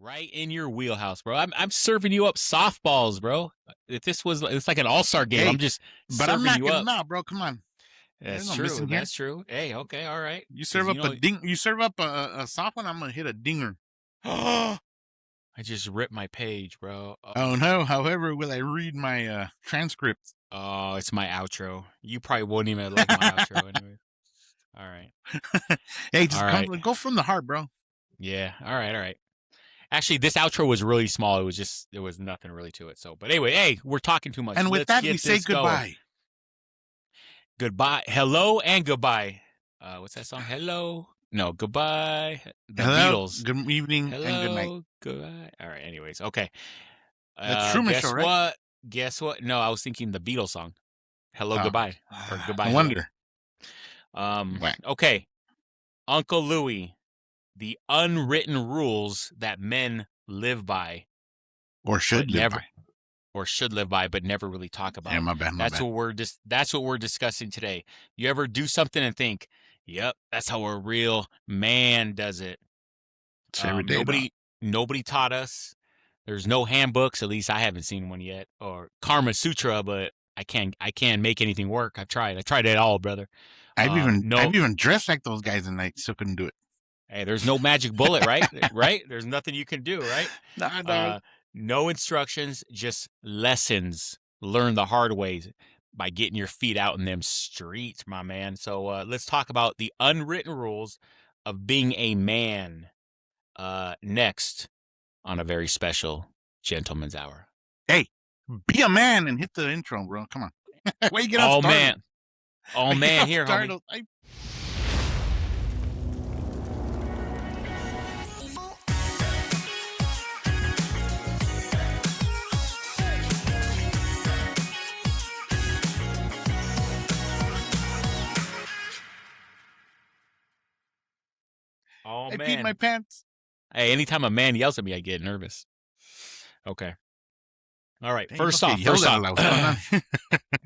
Right in your wheelhouse, bro. I'm serving you up softballs, bro. If this was, it's like an all-star game. Hey, I'm just but I'm serving not you gonna up. know, bro. Come on. That's no true. missing here. That's true. Hey, okay, all right. You serve up a ding. You serve up a soft one. I'm gonna hit a dinger. I just ripped my page, bro. Oh no. However, will I read my transcript? Oh, it's my outro. You probably wouldn't even like my outro anyway. All right. Hey, just All come, right. go from the heart, bro. Yeah. All right. Actually, this outro was really small. It was just, there was nothing really to it. So, but anyway, hey, we're talking too much. And with Let's that, get we say this going. goodbye. Goodbye. Hello and goodbye. What's that song? Hello. No, goodbye. The Hello, Beatles. good evening, Hello, and good night. Goodbye. All right. Anyways, okay. That's Truman guess Show, right? what? Guess what? No, I was thinking the Beatles song. Hello, goodbye, or goodbye. I wonder. Okay. Uncle Louie, the unwritten rules that men live by, or should live by, or should live by, but never really talk about. Yeah, my bad. That's what we're discussing today. You ever do something and think, "Yep, that's how a real man does it." Every day, nobody taught us. There's no handbooks. At least I haven't seen one yet, or Karma Sutra. But I can't make anything work. I've tried it all, brother. I've even dressed like those guys and I still couldn't do it. Hey, there's no magic bullet, right? Right? There's nothing you can do, right? Nah. No instructions, just lessons. Learn the hard way by getting your feet out in them streets, my man. So let's talk about the unwritten rules of being a man next on a very special Gentleman's Hour. Hey, be a man and hit the intro, bro. Come on. Why you get all started? Oh, man, here, homie. Oh, I man. peed my pants. Hey, anytime a man yells at me, I get nervous. Okay. All right. Hey, first off.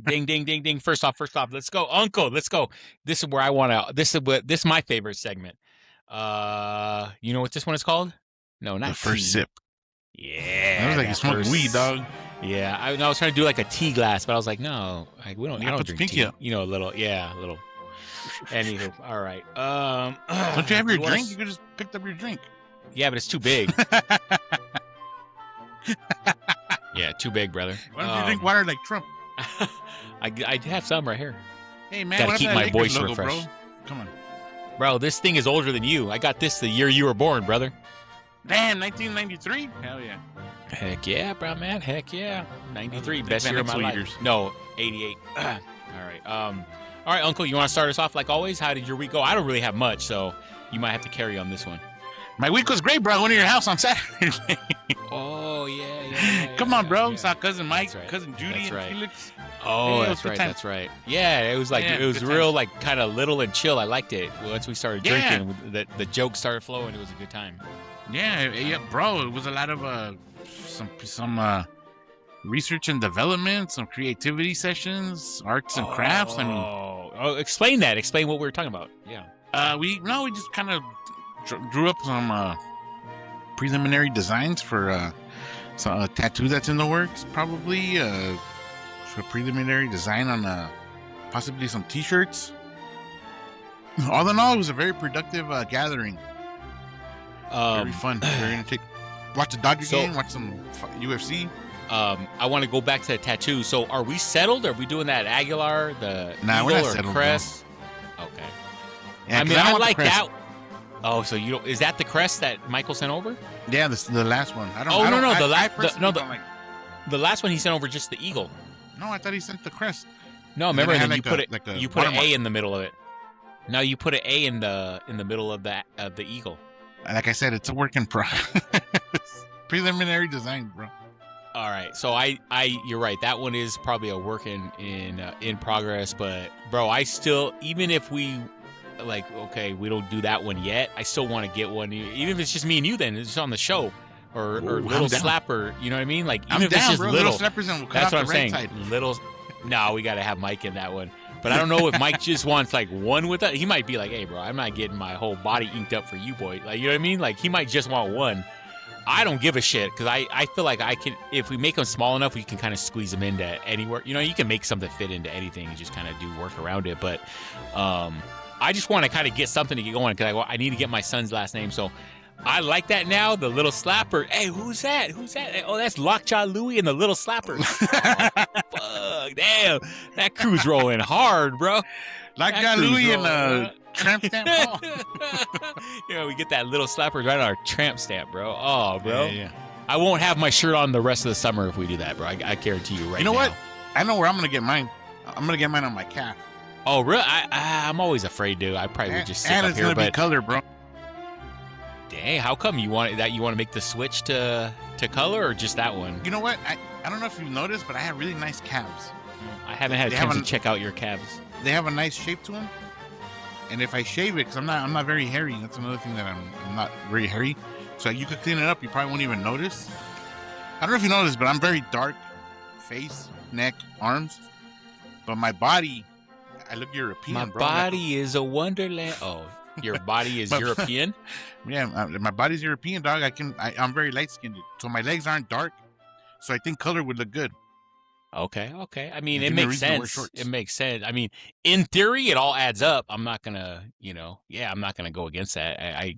Ding, ding, ding, ding. First off. Let's go. Uncle, let's go. This is where I want to, this is my favorite segment. You know what this one is called? No, not the first tea. sip. Yeah. I was like, you smoke weed, dog. Yeah. I was trying to do like a tea glass, but I was like, no, we don't drink tea. Up. You know, a little. Anywho, all right. Don't you have your drink? You could just picked up your drink. Yeah, but it's too big. Yeah, too big, brother. Why don't you drink water like Trump? I have some right here. Hey, man. Gotta keep my voice refreshed. Bro? Come on. Bro, this thing is older than you. I got this the year you were born, brother. Damn, 1993? Hell yeah. Heck yeah, bro, man. Heck yeah. 93, best year of my life. No, 88. All right, Uncle, you want to start us off like always? How did your week go? I don't really have much, so you might have to carry on this one. My week was great, bro. I went to your house on Saturday. Oh, yeah. Come on, bro. Saw Cousin Mike, right. Cousin Judy, and Felix. Oh, that's right. Yeah, it was like, it was real, like, kind of little and chill. I liked it. Once we started drinking, the jokes started flowing. It was a good time. Yeah, bro. It was a lot of some research and development, some creativity sessions, arts and crafts. I mean, explain that. Explain what we were talking about. Yeah. We just kind of drew up some preliminary designs for a tattoo that's in the works. Probably a preliminary design on possibly some T-shirts. All in all, it was a very productive gathering. Very fun. We're gonna watch the Dodger game, watch some UFC. I want to go back to the tattoo. So, are we settled? Are we doing that Aguilar, the Eagle, we're not settled, or crest? Bro. Okay. Yeah, I mean, I like that. Oh, so you don't? Is that the crest that Michael sent over? Yeah, the last one. I don't. Oh, no, the last one he sent over just the eagle. No, I thought he sent the crest. No, remember, and then you put an A in the middle of it. No, you put an A in the middle of the eagle. Like I said, it's a work in progress. Preliminary design, bro. All right, so you're right. That one is probably a work in progress. But bro, I still, even if we we don't do that one yet, I still want to get one. Even if it's just me and you, then it's on the show or little slapper. You know what I mean? Like even if it's just little slappers, and we'll that's what I'm saying. Side. Little. No, we got to have Mike in that one. But I don't know if Mike just wants like one with it. He might be like, hey, bro, I'm not getting my whole body inked up for you, boy. Like, you know what I mean? Like, he might just want one. I don't give a shit because I feel like I can, if we make them small enough, we can kind of squeeze them into anywhere. You know, you can make something fit into anything and just kind of do work around it. But I just want to kind of get something to get going because I need to get my son's last name. So I like that now. The little slapper. Hey, who's that? Who's that? Oh, that's Uncle Louie and the little slappers. Oh, fuck, damn, that crew's rolling hard, bro. Uncle Louie and the tramp stamp. You know, we get that little slappers right on our tramp stamp, bro. Oh, bro. Yeah. I won't have my shirt on the rest of the summer if we do that, bro. I guarantee you right now. You know what? I know where I'm gonna get mine. I'm gonna get mine on my calf. Oh, really? I'm always afraid, dude. I probably would just sit and up it's here, gonna be color, bro. Dang, how come you want that? You want to make the switch to color or just that one? You know what? I don't know if you've noticed, but I have really nice calves. I haven't had a chance to check out your calves. They have a nice shape to them. And if I shave it, because I'm not very hairy. That's another thing that I'm not very hairy. So you could clean it up. You probably won't even notice. I don't know if you noticed, but I'm very dark. Face, neck, arms. But my body, I look European, my bro. My body is a wonderland. Oh, your body is European? Yeah, my body's European, dog. I'm very light-skinned. So my legs aren't dark. So I think color would look good. Okay. I mean, it makes sense. It makes sense. I mean, in theory, it all adds up. I'm not gonna, I'm not gonna go against that.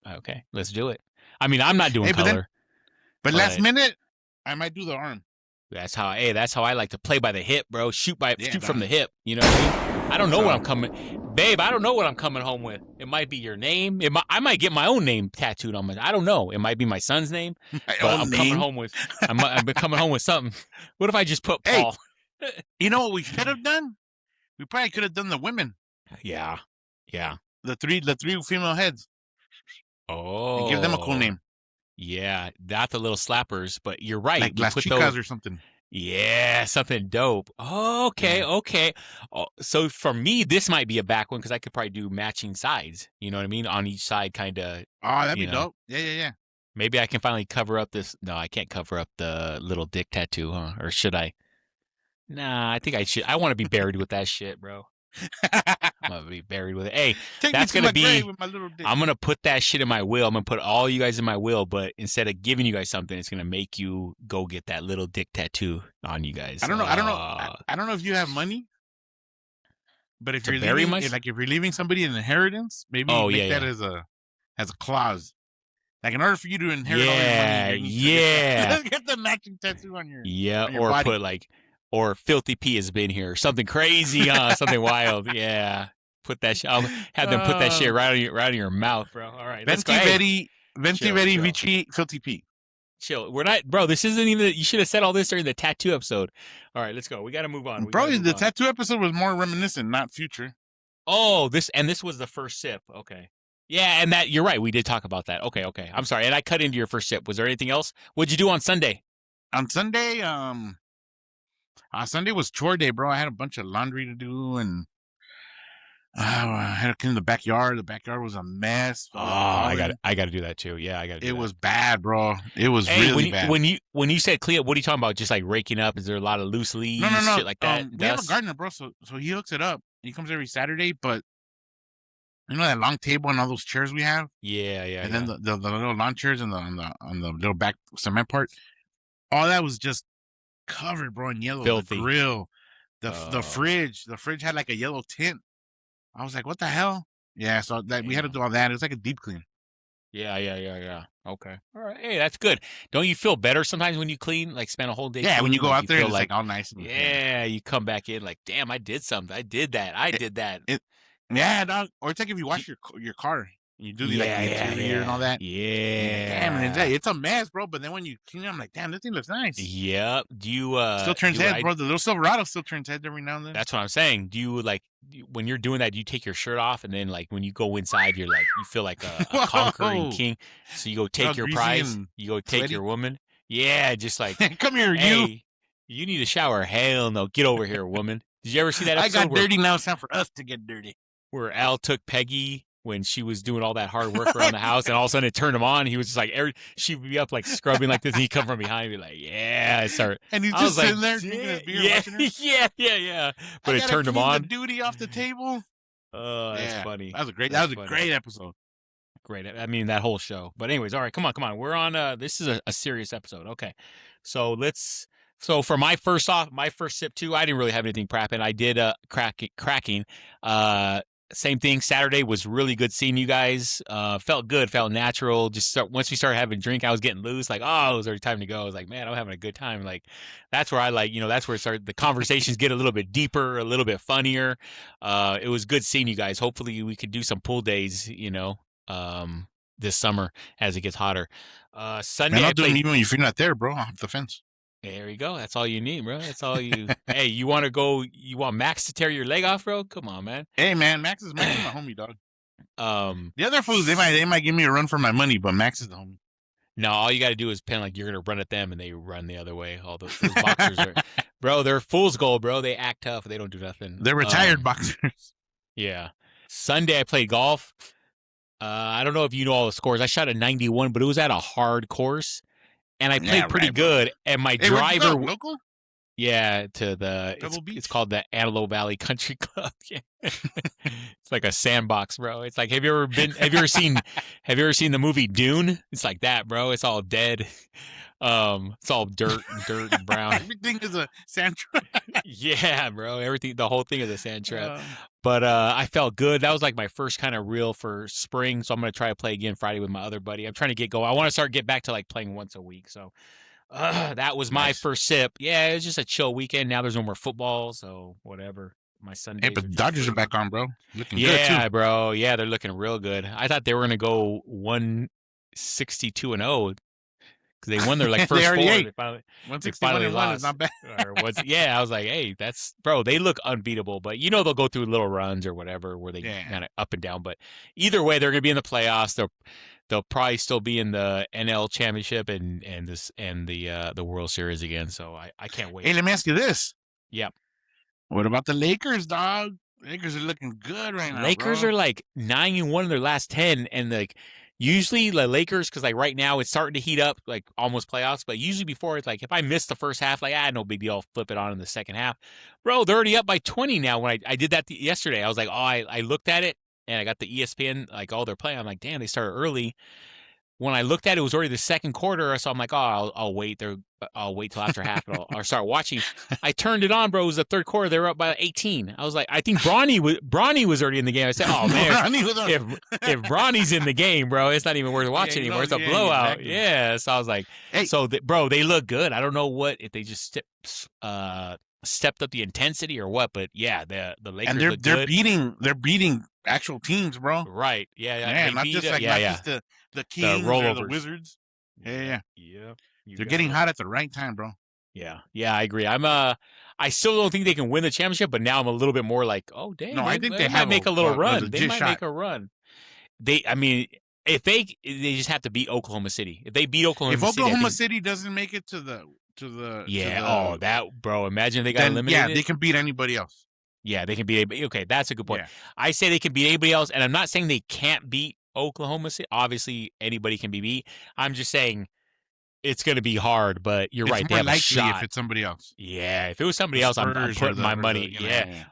Okay, let's do it. I mean, I'm not doing color. But last minute, I might do the arm. That's how I like to play by the hip, bro. Shoot from the hip. You know what I mean? I don't know what I'm coming, babe. I don't know what I'm coming home with. It might be your name. I might get my own name tattooed on my. I don't know. It might be my son's name. Coming home with. I've been coming home with something. What if I just put Paul? You know what we should have done? We probably could have done the women. Yeah. The three female heads. Oh. And give them a cool name. Yeah, not the little slappers, but you're right. Like Las Chicas or something. Yeah, something dope. Okay. Oh, so for me, this might be a back one because I could probably do matching sides. You know what I mean? On each side, kind of. Oh, that'd be dope. Yeah. Maybe I can finally cover up this. No, I can't cover up the little dick tattoo, huh? Or should I? Nah, I think I should. I want to be buried with that shit, bro. I'm gonna be buried with it. Hey, that's gonna be. I'm gonna put that shit in my will. I'm gonna put all you guys in my will, but instead of giving you guys something, it's gonna make you go get that little dick tattoo on you guys. I don't know. I don't know if you have money, but if you're leaving somebody an inheritance, maybe make that as a clause. Like in order for you to inherit all your money, get the matching tattoo on your on your body. Put like. Or Filthy P has been here. Something crazy, something wild. Yeah. Put that shit. I'll have them put that shit right in your mouth, bro. All right. Venti Veri Vici Filthy P. Chill. We're not, bro. This isn't even. You should have said all this during the tattoo episode. All right, let's go. We got to move on. The tattoo episode was more reminiscent, not future. Oh, this was the first sip. Okay. Yeah, and that you're right. We did talk about that. Okay. I'm sorry. And I cut into your first sip. Was there anything else? What'd you do on Sunday? On Sunday, Sunday was chore day, bro. I had a bunch of laundry to do, and I had to clean the backyard. The backyard was a mess. Oh, I got to do that too. Yeah, I got to. It was bad, bro. It was really bad. When you said clean up, what are you talking about? Just like raking up? Is there a lot of loose leaves? No. Shit like that. We have a gardener, bro. So he hooks it up. He comes every Saturday, but you know that long table and all those chairs we have. Yeah. And then the little lawn chairs and on the little back cement part. All that was just covered, bro, in yellow. Filthy. The grill, the fridge had like a yellow tint. I was like, what the hell? Yeah, so we had to do all that. It was like a deep clean. Yeah. Okay. All right. Hey, that's good. Don't you feel better sometimes when you clean? Like spend a whole day. Yeah, when you go out there, it's like all nice. And you come back in like, damn, I did something. I did that. Yeah, dog. Or it's like if you wash your car. You do the interior and all that. Yeah. Damn, it's a mess, bro. But then when you clean it, I'm like, damn, this thing looks nice. Yep. Do you still turns heads, bro? The little Silverado still turns heads every now and then. That's what I'm saying. Do you when you're doing that? Do you take your shirt off and then like when you go inside, you feel like a conquering king? So you go take your prize. You go take your woman. Yeah, just like come here, hey, you need a shower. Hell no, get over here, woman. Did you ever see that episode? I got dirty. Now it's time for us to get dirty. Where Al took Peggy when she was doing all that hard work around the house, and all of a sudden it turned him on. He was just like, she would be up like scrubbing like this, and he'd come from behind and be like, yeah, I start. And he's just sitting there drinking his beer, watching her. Yeah. But it turned him on. The duty off the table. Oh, that's funny. That was a great episode. great. I mean, that whole show. But anyways, all right, come on. We're on. This is a serious episode. Okay, so let's. So for my first sip too, I didn't really have anything prepping. I did cracking. Same thing. Saturday was really good seeing you guys. Felt good, felt natural. Once we started having a drink, I was getting loose. Like, oh, it was already time to go. I was like, man, I'm having a good time. Like, that's where that's where it started. The conversations get a little bit deeper, a little bit funnier. It was good seeing you guys. Hopefully, we could do some pool days. This summer as it gets hotter. Sunday, Man, I'll do them even if you're not there, bro. I'll hop the fence. There you go. That's all you need, bro. That's all you. Hey, you want to go? You want Max to tear your leg off, bro? Come on, man. Hey, man, Max is my homie, dog. The other fools, they might give me a run for my money, but Max is the homie. No, all you got to do is pen like you're gonna run at them, and they run the other way. All those boxers are, bro. They're fool's gold, bro. They act tough. They don't do nothing. They're retired boxers. Yeah. Sunday, I played golf. I don't know if you know all the scores. I shot a 91, but it was at a hard course. And I played pretty good, and my driver, local? Yeah, to the it's called the Antelope Valley Country Club. Yeah. It's like a sandbox, bro. It's like have you ever seen the movie Dune? It's like that, bro. It's all dead. It's all dirt and brown. Everything is a sand trap. Yeah, bro. The whole thing is a sand trap. But I felt good. That was like my first kind of reel for spring. So I'm gonna try to play again Friday with my other buddy. I'm trying to get going. I want to get back to like playing once a week. So that was my first sip. Yeah, it was just a chill weekend. Now there's no more football, so whatever. My Sunday. Hey, but the Dodgers are back on, bro. Looking good too. Yeah, bro. Yeah, they're looking real good. I thought they were gonna go 162-0. Because they won their like first four. They finally lost. Is not bad. Yeah, I was like, hey, bro. They look unbeatable, but they'll go through little runs or whatever where they kind of up and down. But either way, they're gonna be in the playoffs. They'll probably still be in the NL Championship and the World Series again. So I can't wait. Hey, let me ask you this. Yeah. What about the Lakers, dog? Lakers are looking good right now. Lakers are like 9-1 in their last 10, and like. Usually the Lakers, because like right now it's starting to heat up, like almost playoffs. But usually before it's like if I miss the first half, like no big deal, I'll flip it on in the second half. Bro, they're already up by 20 now. When I did that yesterday, I was like, I looked at it and I got the ESPN like they're playing. I'm like, damn, they started early. When I looked at it, it was already the second quarter, so I'm like, I'll wait. I'll wait till after half, and I'll start watching. I turned it on, bro. It was the third quarter. They were up by 18. I was like, I think Brawny was already in the game. I said, oh man, if Brawny's in the game, bro, it's not even worth watching anymore. It's a blowout. Exactly. Yeah. So I was like, hey. Bro, they look good. I don't know if they just stepped up the intensity or what, but yeah, the Lakers and look they're good. They're beating actual teams, bro. Right. Yeah. Yeah. Not just the Kings or the Wizards. Yeah. They're getting hot at the right time, bro. Yeah, I agree. I still don't think they can win the championship, but now I'm a little bit more like, oh damn, no, I think they might make a little run. They might make a run. If they just have to beat Oklahoma City. If they beat Oklahoma City doesn't make it to the bro. Imagine they got eliminated. Yeah, they can beat anybody else. Yeah, they can beat anybody. Okay, that's a good point. Yeah. I say they can beat anybody else, and I'm not saying they can't beat Oklahoma City. Obviously, anybody can be beat. I'm just saying it's going to be hard, but you're right. They have a shot. If it's somebody else. Yeah, if it was somebody else, I'm putting my money.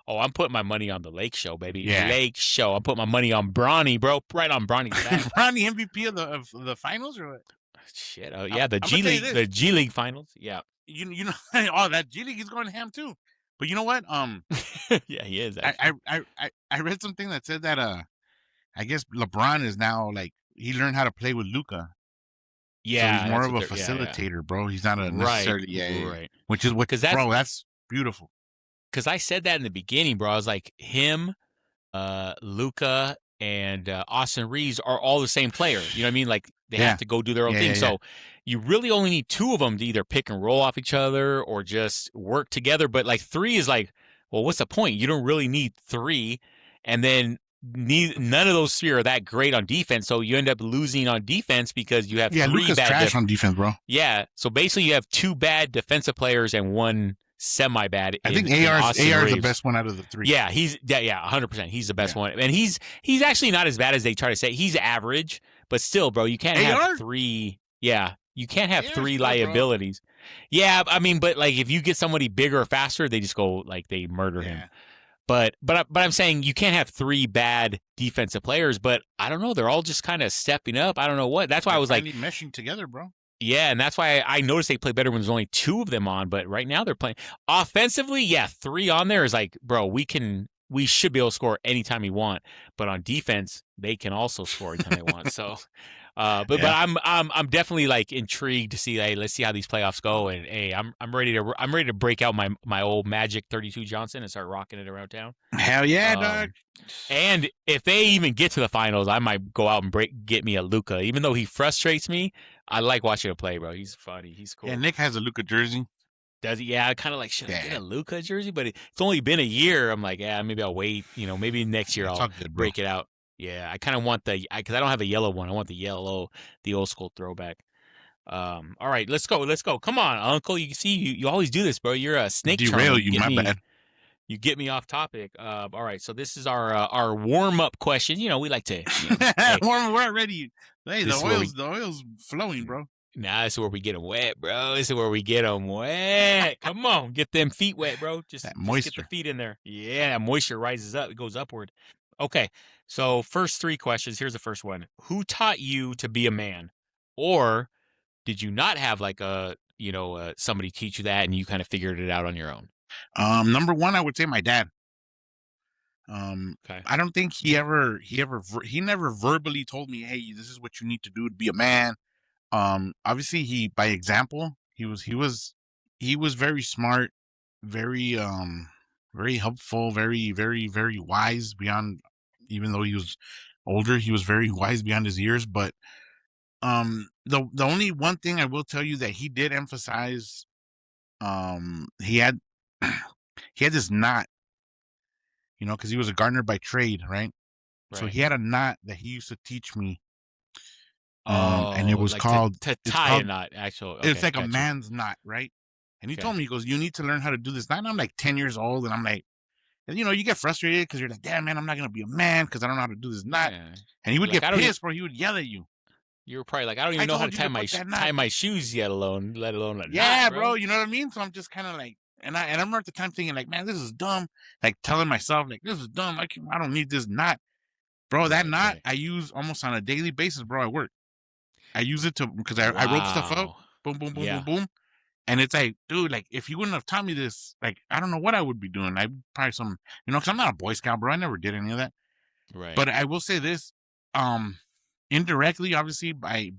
Oh, I'm putting my money on the Lake Show, baby. Yeah. Lake Show. I'm putting my money on Brawny, bro. Right on Brawny's back. Brawny MVP of the finals or what? Shit. Oh, yeah, the G League finals. Yeah. You know, that G League is going ham too. But you know what? Yeah, he is. I read something that said that I guess LeBron is now like he learned how to play with Luca. Yeah, so he's more of a facilitator, bro. He's not necessarily right. Which is that's beautiful. Because I said that in the beginning, bro. I was like, him, Luca, and Austin Reeves are all the same player. You know what I mean? Like they have to go do their own thing. So you really only need two of them to either pick and roll off each other or just work together. But like three is like, well, what's the point? You don't really need three, and then. None of those three are that great on defense, so you end up losing on defense because you have three Luca's bad trash on defense, bro. Yeah, so basically you have two bad defensive players and one semi-bad. I think AR is the best one out of the three. Yeah, 100%. He's the best one, and he's actually not as bad as they try to say. He's average, but still, bro, you can't have three. Yeah, you can't have three liabilities. Bro. Yeah, I mean, but like if you get somebody bigger or faster, they just go like they murder him. But I'm saying you can't have three bad defensive players. But I don't know. They're all just kind of stepping up. I don't know what. That's why They're I was like, finally meshing together, bro. yeah, and that's why I noticed they play better when there's only two of them on. But right now they're playing offensively. Yeah, three on there is like, bro, we should be able to score anytime we want. But on defense, they can also score anytime they want. So, but Yeah. I'm definitely like intrigued to see. Hey, let's see how these playoffs go. And hey, I'm ready to break out my old Magic 32 Johnson and start rocking it around town. Hell yeah, dog. And if they even get to the finals, I might go out and get me a Luca. Even though he frustrates me, I like watching him play, bro. He's funny. He's cool. Yeah, Nick has a Luca jersey. Does he? Yeah, I kind of like, should I get a Luca jersey? But it's only been a year. I'm like, yeah, maybe I'll wait. Maybe next year I'll break it out. Yeah, I kind of want because I don't have a yellow one. I want the old school throwback. All right, let's go. Come on, Uncle. You see, you always do this, bro. You're a snake charmer. Derail you, my bad. You get me off topic. All right, so this is our warm up question. We like to hey, we're already. Hey, the oil's flowing, bro. Nah, this is where we get them wet, bro. This is where we get them wet. Come on, get them feet wet, bro. Just get the feet in there. Yeah, that moisture rises up. It goes upward. Okay, so first three questions. Here's the first one. Who taught you to be a man? Or did you not have like somebody teach you that and you kind of figured it out on your own? Number one, I would say my dad. Okay. I don't think he never verbally told me, hey, this is what you need to do to be a man. Obviously he, by example, he was very smart, very very helpful, very, very, very wise beyond, even though he was older, he was very wise beyond his years. But the only one thing I will tell you that he did emphasize, he had this knot, because he was a gardener by trade, right? So he had a knot that he used to teach me. And it was like called to tie a knot. Actually, okay, it's like a man's knot, right? And he told me, he goes, you need to learn how to do this knot. And I'm like 10 years old, and I'm like, you get frustrated because you're like, damn, man, I'm not gonna be a man because I don't know how to do this knot. Yeah. And he would get pissed, bro. He would yell at you. You were probably like, I don't even know how to tie my shoes let alone a knot. Yeah, bro. You know what I mean? So I'm just kind of like, and I remember at the time thinking like, man, this is dumb. Like telling myself like, this is dumb. I don't need this knot, bro. That knot I use almost on a daily basis, bro. At work, I use it because I rope stuff up. Boom, boom, boom, boom, boom. And it's like, dude, like if you wouldn't have taught me this, like I don't know what I would be doing. I'd probably because I'm not a Boy Scout, bro. I never did any of that. Right. But I will say this, indirectly, obviously by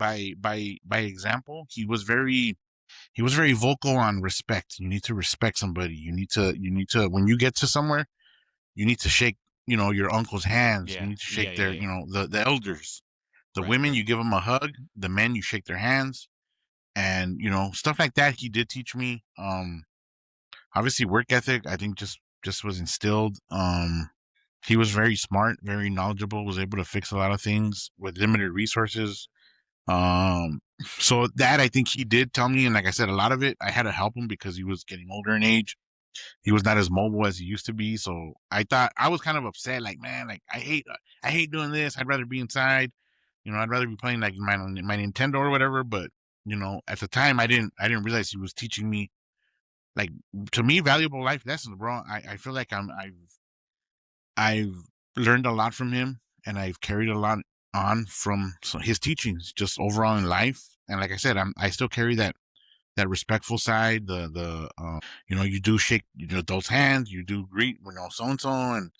example, he was very vocal on respect. You need to respect somebody. You need to when you get to somewhere, you need to shake, your uncle's hands. You need to shake their, the elders. The women, you give them a hug. The men, you shake their hands. And, stuff like that, he did teach me. Obviously, work ethic, I think just was instilled. He was very smart, very knowledgeable, was able to fix a lot of things with limited resources. So that I think he did tell me. And like I said, a lot of it, I had to help him because he was getting older in age. He was not as mobile as he used to be. So I thought, I was kind of upset, like, man, like I hate doing this. I'd rather be inside. I'd rather be playing like my Nintendo or whatever. But at the time, I didn't realize he was teaching me, like, to me, valuable life lessons, bro. I feel like I've learned a lot from him, and I've carried a lot on from his teachings, just overall in life. And like I said, I still carry that respectful side. You do shake adults' hands, you do greet, so and so, and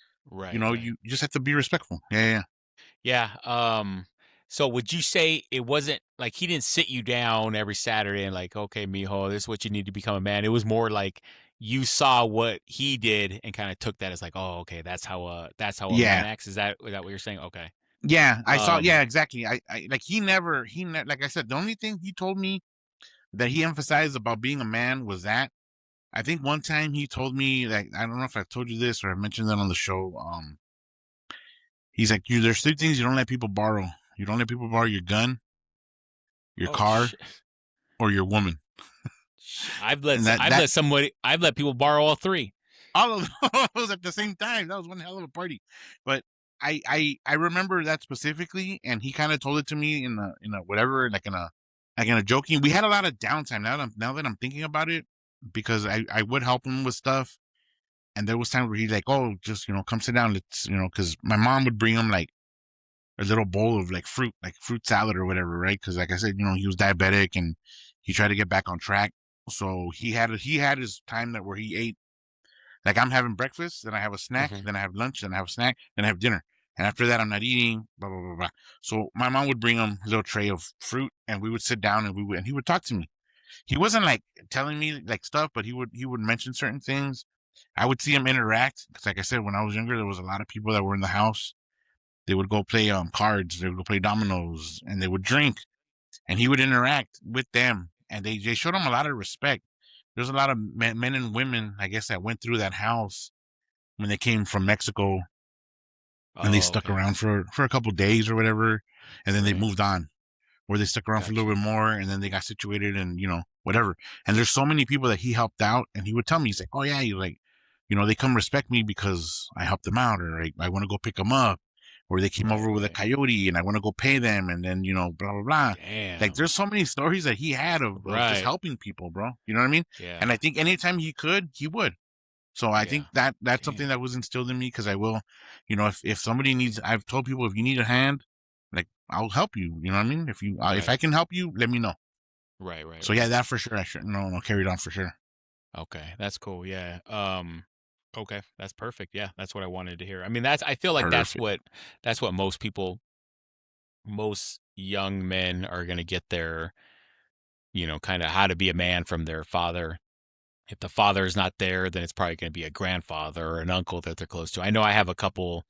you just have to be respectful. Yeah. So would you say it wasn't like he didn't sit you down every Saturday and like, okay, mijo, this is what you need to become a man? It was more like you saw what he did and kind of took that as like, oh, okay, that's how a man acts. Is that what you're saying? Okay. Yeah, I saw. Yeah, exactly. I like he never like I said, the only thing he told me that he emphasized about being a man was that. I think one time he told me, like, I don't know if I've told you this or I mentioned that on the show. He's like, there's three things you don't let people borrow. You don't let people borrow your gun, your car, or your woman. I've let people borrow all three. All of those at the same time. That was one hell of a party. But I remember that specifically, and he kind of told it to me in a whatever, like in a joking. We had a lot of downtime now that I'm thinking about it, because I would help him with stuff. And there was times where he'd like, oh, just, come sit down. Let's, because my mom would bring him like a little bowl of like fruit salad or whatever, right? Because like I said, he was diabetic and he tried to get back on track. So he had his time that where he ate, like I'm having breakfast, then I have a snack, Hmm. then I have lunch, then I have a snack, then I have dinner. And after that, I'm not eating, blah, blah, blah, blah. So my mom would bring him a little tray of fruit and we would sit down and he would talk to me. He wasn't like telling me like stuff, but he would mention certain things. I would see him interact because, like I said, when I was younger, there was a lot of people that were in the house. They would go play cards, they would go play dominoes, and they would drink. And he would interact with them, and they showed him a lot of respect. There's a lot of men and women, I guess, that went through that house when they came from Mexico, and they Oh, stuck okay. around for a couple days or whatever, and then they Right. moved on. Where they stuck around for a little Gotcha. bit more and then they got situated and whatever. And there's so many people that he helped out and he would tell me, he's like, oh yeah, you like, they come respect me because I helped them out, or I want to go pick them up, or they came Right. over with a Right. coyote and I want to go pay them, and then blah blah blah. Like Damn. there's so many stories that he had of just Right. helping people, bro. You know what I mean? Yeah. And I think anytime he could, he would. So I Yeah. think that's something Damn. that was instilled in me, because I will, if somebody needs, I've told people, if you need a hand, like I'll help you. You know what I mean? If I Right. can help you, let me know. Right. Right. So yeah, Right. that for sure. I should no carried on for sure. Okay. That's cool. Yeah. Okay. That's perfect. Yeah. That's what I wanted to hear. I mean, I feel like Perfect. that's what most young men are going to get their, kind of how to be a man from their father. If the father is not there, then it's probably going to be a grandfather or an uncle that they're close to. I know I have a couple,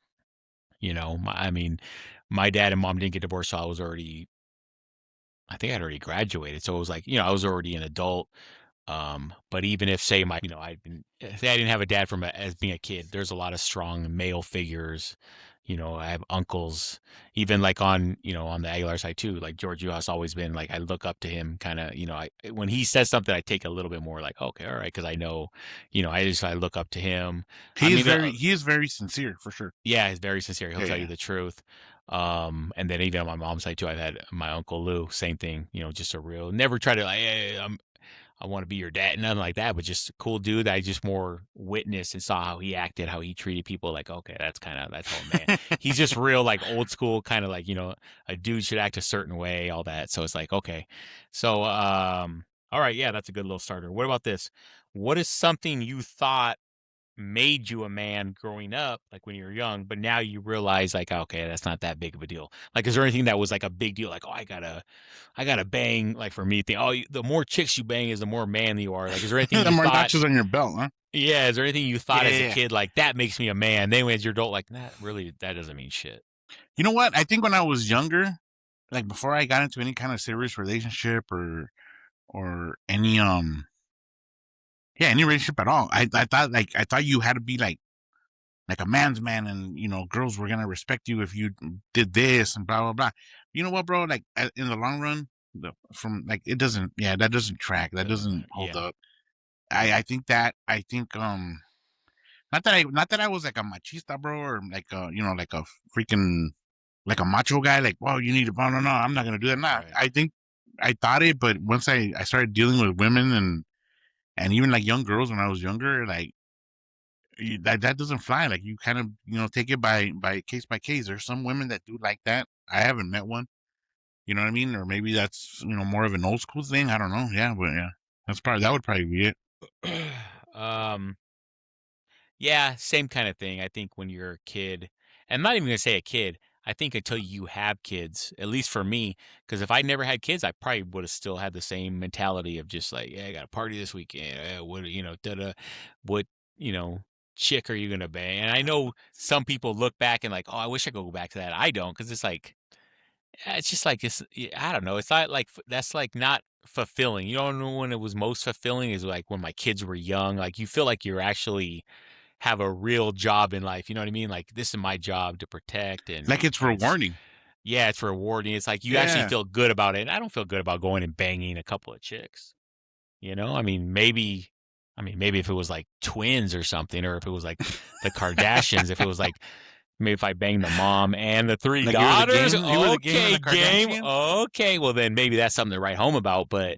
I mean, my dad and mom didn't get divorced till I think I'd already graduated. So it was like, I was already an adult. But even if, say, say I didn't have a dad as being a kid, there's a lot of strong male figures. I have uncles, even like on the Aguilar side too. Like George U's always been like, I look up to him kind of, when he says something, I take a little bit more like, okay, all right. Cause I know, I look up to him. I mean, He is very sincere for sure. yeah, he's very sincere. He'll Yeah, tell you yeah. the truth. And then even on my mom's side too, I've had my Uncle Lou, same thing, just a real, never try to like, hey, I want to be your dad, nothing like that, but just a cool dude that I just more witnessed and saw how he acted, how he treated people. Like, okay, that's all, man. He's just real, like old school, kind of like, a dude should act a certain way, all that. So it's like, okay. So, all right. Yeah, that's a good little starter. What about this? What is something you thought made you a man growing up, like when you were young, but now you realize like, okay, that's not that big of a deal. Like, is there anything that was like a big deal? Like, oh, I gotta bang. Like for me, the more chicks you bang is the more manly you are. Like, is there anything The you more thought? notches on your belt, huh? Yeah, is there anything you thought Yeah, as yeah, a yeah. kid like that makes me a man? Then as your adult, like that doesn't mean shit. You know what? I think when I was younger, like before I got into any kind of serious relationship or any any relationship at all, I thought you had to be like a man's man, and girls were gonna respect you if you did this and blah blah blah. You know what, bro? Like in the long run, from like it doesn't, yeah, that doesn't track, that Doesn't doesn't matter. hold Yeah. up. I think not that I was like a machista, bro, or like like a freaking like a macho guy, like, well, you need to, no, no, I'm not gonna do that. Nah, Right. I think I thought it, but once I started dealing with women and even like young girls when I was younger, like that doesn't fly. Like you kind of take it by case by case. There's some women that do like that. I haven't met one. You know what I mean? Or maybe that's more of an old school thing. I don't know. Yeah, but yeah, that would probably be it. um. Yeah, same kind of thing. I think when you're a kid, and I'm not even gonna say a kid. I think until you have kids, at least for me, because if I never had kids, I probably would have still had the same mentality of just like, yeah, I got a party this weekend. What what you know, chick are you gonna bang? And I know some people look back and like, oh, I wish I could go back to that. I don't, because it's like, it's just like it's. I don't know. It's not like that's like not fulfilling. You don't know when it was most fulfilling is like when my kids were young. Like you feel like you're actually have a real job in life. You know what I mean? Like this is my job to protect Like it's and rewarding. yeah, it's rewarding. It's like you actually Yeah. feel good about it. And I don't feel good about going and banging a couple of chicks. I mean maybe if it was like twins or something, or if it was like the Kardashians, if it was like maybe if I banged the mom and the three Like you were the daughters, game. You were the game of okay, the game. Kardashians. Okay, well then maybe that's something to write home about. But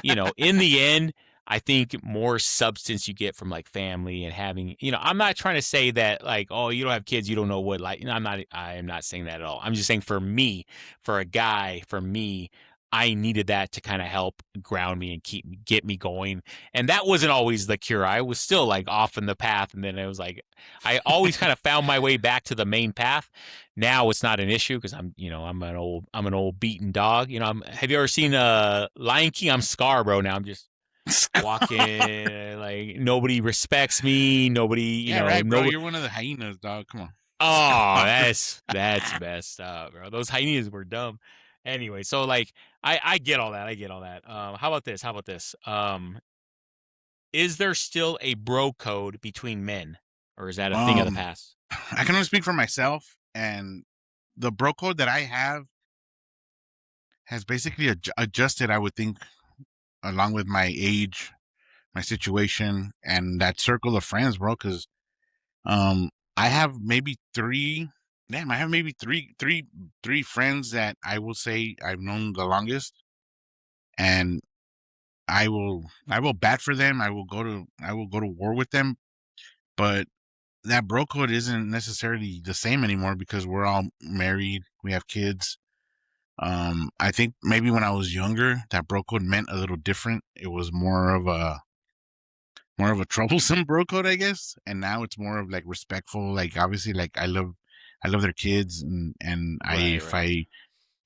in the end, I think more substance you get from like family and having, I'm not trying to say that like, oh, you don't have kids, you don't know what like, I am not saying that at all. I'm just saying for me, for a guy, for me, I needed that to kind of help ground me and get me going. And that wasn't always the cure. I was still like off in the path. And then it was like, I always kind of found my way back to the main path. Now it's not an issue because I'm an old beaten dog. Have you ever seen Lion King? I'm Scar, bro. Now I'm just walking like nobody respects me. Nobody, right, bro. nobody. You're one of the hyenas, dog. Come on. Oh, that's messed up, bro. Those hyenas were dumb. Anyway, so like I get all that. I get all that. How about this? Is there still a bro code between men, or is that a thing of the past? I can only speak for myself, and the bro code that I have has basically adjusted, I would think, along with my age, my situation, and that circle of friends, bro. Because I have maybe three friends that I will say I've known the longest, and I will bat for them. I will go to war with them, but that bro code isn't necessarily the same anymore because we're all married, we have kids. I think maybe when I was younger, that bro code meant a little different. It was more of a troublesome bro code, I guess. And now it's more of like respectful. Like obviously, like I love their kids, and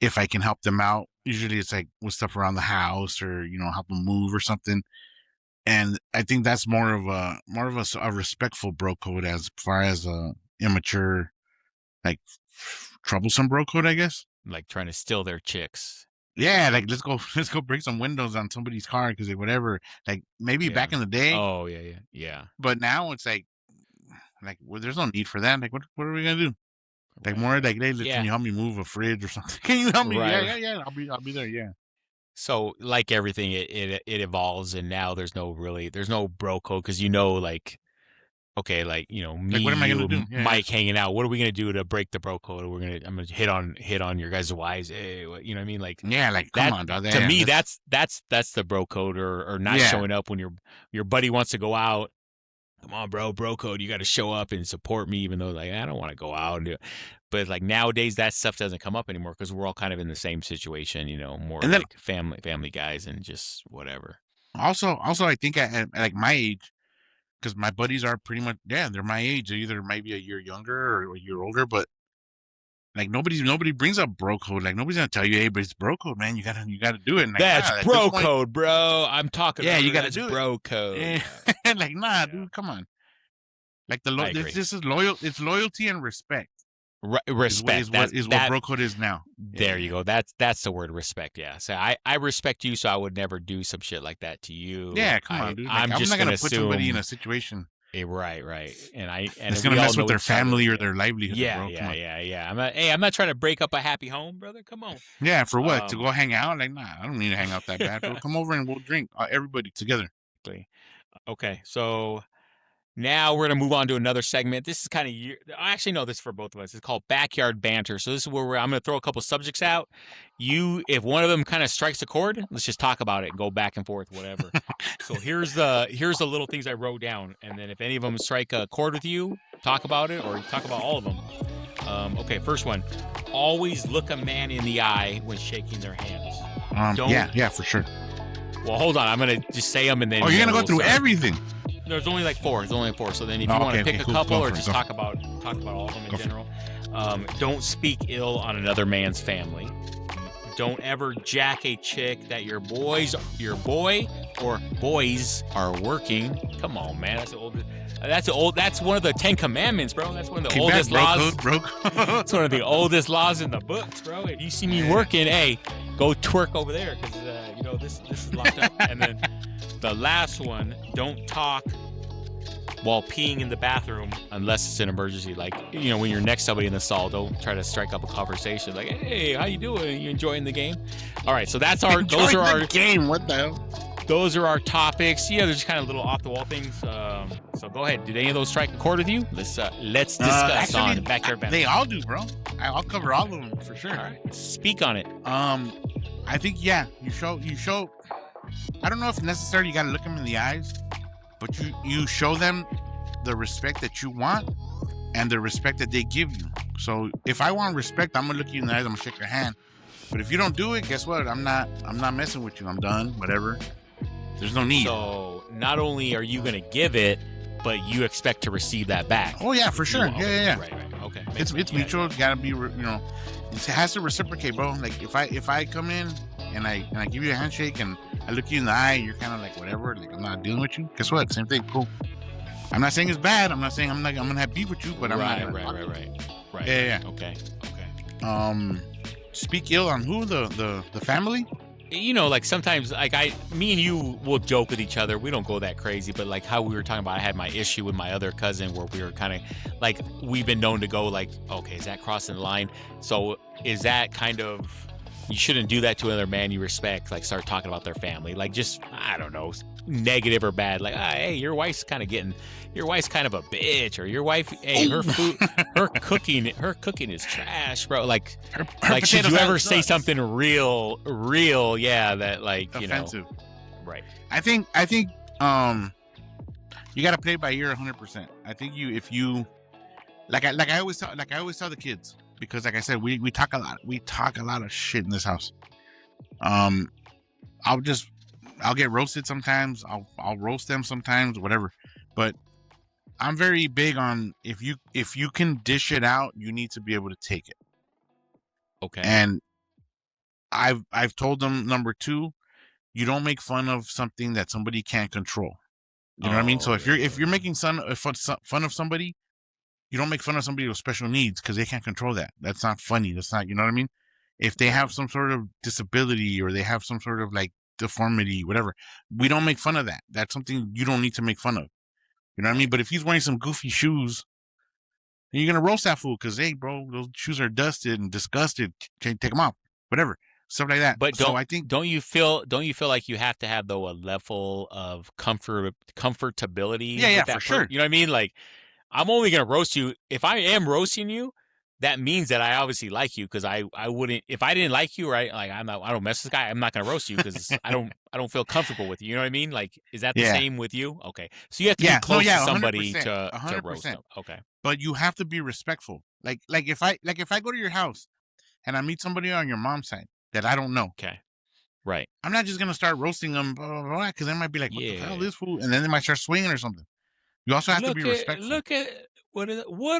if I can help them out, usually it's like with stuff around the house or help them move or something. And I think that's more of a respectful bro code as far as a immature, like troublesome bro code, I guess. Like trying to steal their chicks. Yeah, like let's go break some windows on somebody's car because whatever. Like maybe back in the day. Oh yeah. But now it's like well, there's no need for that. Like what are we gonna do? Like more like, hey, can you help me move a fridge or something? Can you help me? Right. Yeah. I'll be there. Yeah. So like everything, it evolves, and now there's no bro code because like. Okay, like me, like, what am I gonna do? Mike hanging out. What are we gonna do to break the bro code? I'm gonna hit on your guys' wives. Hey, you know what I mean? Like like that, come on, dog. To me, that's the bro code, or not showing up when your buddy wants to go out. Come on, bro code. You got to show up and support me, even though like I don't want to go out and do it. But like nowadays, that stuff doesn't come up anymore because we're all kind of in the same situation. More and like family guys and just whatever. Also, I think at like my age. Because my buddies are pretty much, they're my age. They're either maybe a year younger or a year older, but like nobody brings up bro code. Like nobody's gonna tell you, hey, but it's bro code, man. You gotta do it. And like, that's bro code, bro. I'm talking. Yeah, you gotta do bro code. Yeah. Like dude, come on. Like this is loyal. It's loyalty and respect. Respect is what bro code is now. There you go. That's the word, respect. Yeah. So I respect you, so I would never do some shit like that to you. Yeah, come on, dude. Like, I'm just not gonna put somebody in a situation. Right. And it's gonna mess with their family or their livelihood. Yeah. I'm not trying to break up a happy home, brother. Come on. Yeah, for what? To go hang out? Like, nah, I don't need to hang out that bad, bro. Come over and we'll drink, everybody together. Okay, so. Now we're going to move on to another segment. This is kind of, I actually know this is for both of us. It's called Backyard Banter. So this is where I'm going to throw a couple subjects out. If one of them kind of strikes a chord, let's just talk about it and go back and forth, whatever. So here's the little things I wrote down. And then if any of them strike a chord with you, talk about it, or talk about all of them. Okay, first one. Always look a man in the eye when shaking their hands. Yeah, for sure. Well, hold on. I'm going to just say them and then... Oh, you're going to go through everything? There's only like four. So then if you want to pick a couple or just talk about all of them in general. Don't speak ill on another man's family. Don't ever jack a chick that your boy or boys are working. Come on, man. That's one of the 10 Commandments, bro. That's one of the oldest laws. It's one of the oldest laws in the books, bro. If you see me working, hey, go twerk over there because this is locked up. And then the last one, don't talk while peeing in the bathroom unless it's an emergency. Like, when you're next to somebody in the stall, don't try to strike up a conversation. Like, hey, how you doing? You enjoying the game? All right, so those are our game. What the hell? Those are our topics. They're just kind of little off the wall things. So go ahead. Did any of those strike a chord with you? Let's discuss on Backyard Banter. They all do, bro. I'll cover all of them for sure. All right, speak on it. I think you show I don't know if necessarily you got to look them in the eyes, but you show them the respect that you want and the respect that they give you. So if I want respect, I'm gonna look you in the eyes, I'm gonna shake your hand. But if you don't do it, guess what? I'm not messing with you. I'm done. Whatever. There's no need. So not only are you gonna give it, but you expect to receive that back. Oh yeah, for sure. Yeah. Right. Okay. It's mutual. It's gotta be, it has to reciprocate, bro. Like if I come in and I give you a handshake and I look you in the eye, you're kind of like whatever. Like I'm not dealing with you. Guess what? Same thing. Cool. I'm not saying it's bad. I'm not saying I'm gonna have beef with you, but I'm not. Right. Yeah. Okay. Speak ill on who? The family? You know, like sometimes, like me and you will joke with each other. We don't go that crazy, but like how we were talking about, I had my issue with my other cousin where we were kind of like, we've been known to go like, okay, is that crossing the line? So is that kind of, you shouldn't do that to another man you respect, like start talking about their family, like just, I don't know, negative or bad, like, hey, your wife's kind of a bitch, or your wife, hey, her food, her cooking is trash, bro. Like should you ever say something real, yeah, that like, offensive. Right. I think you got to play by ear 100%. I think if you like I always tell the kids, because like I said, we talk a lot of shit in this house. I'll get roasted sometimes. I'll roast them sometimes, whatever. But I'm very big on if you can dish it out, you need to be able to take it. Okay. And I've told them, number 2, you don't make fun of something that somebody can't control. You know what I mean? So if you're making fun of somebody, you don't make fun of somebody with special needs because they can't control that. That's not funny. That's not, you know what I mean? If they have some sort of disability or they have some sort of like deformity, whatever, we don't make fun of that. That's something you don't need to make fun of. You know what I mean? But if he's wearing some goofy shoes, then you're gonna roast that fool because, hey, bro, those shoes are dusted and disgusted. Take them off, whatever, stuff like that. But don't you feel like you have to have though a level of comfortability? Yeah, for sure. You know what I mean? Like, I'm only gonna roast you if I am roasting you. That means that I obviously like you, because I wouldn't, if I didn't like you, right? Like I don't mess with this guy. I'm not gonna roast you because I don't feel comfortable with you. You know what I mean? Like, is that the same with you? Okay, so you have to be close to somebody to roast them. Okay, but you have to be respectful. Like if I go to your house and I meet somebody on your mom's side that I don't know. Okay, right. I'm not just gonna start roasting them, because they might be like, "What the hell is this fool?" And then they might start swinging or something. You also have to be respectful. Look at what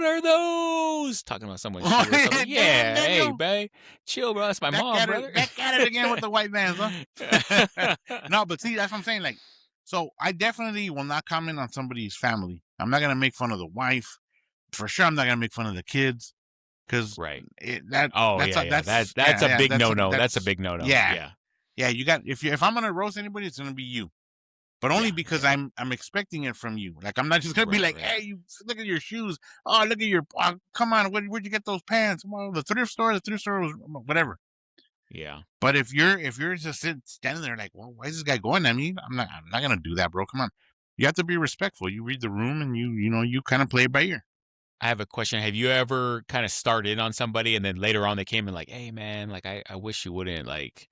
are those? Talking about someone's shoe or something. Yeah, hey, babe, chill, bro. That's my mom, brother. Back at it again with the white vans, huh? No, but see, that's what I'm saying. Like, so I definitely will not comment on somebody's family. I'm not gonna make fun of the wife. For sure, I'm not gonna make fun of the kids, because that's a big no-no. That's a big no-no. Yeah. You got if I'm gonna roast anybody, it's gonna be you. But only because I'm expecting it from you. Like, I'm not just gonna be like, hey, you look at your shoes. Oh, look at your. Come on, where'd you get those pants? Well, the thrift store. The thrift store was whatever. Yeah. But if you're just standing there like, well, why is this guy going at me? I'm not gonna do that, bro. Come on. You have to be respectful. You read the room and you kind of play it by ear. I have a question. Have you ever kind of started on somebody and then later on they came in like, hey man, like I wish you wouldn't, like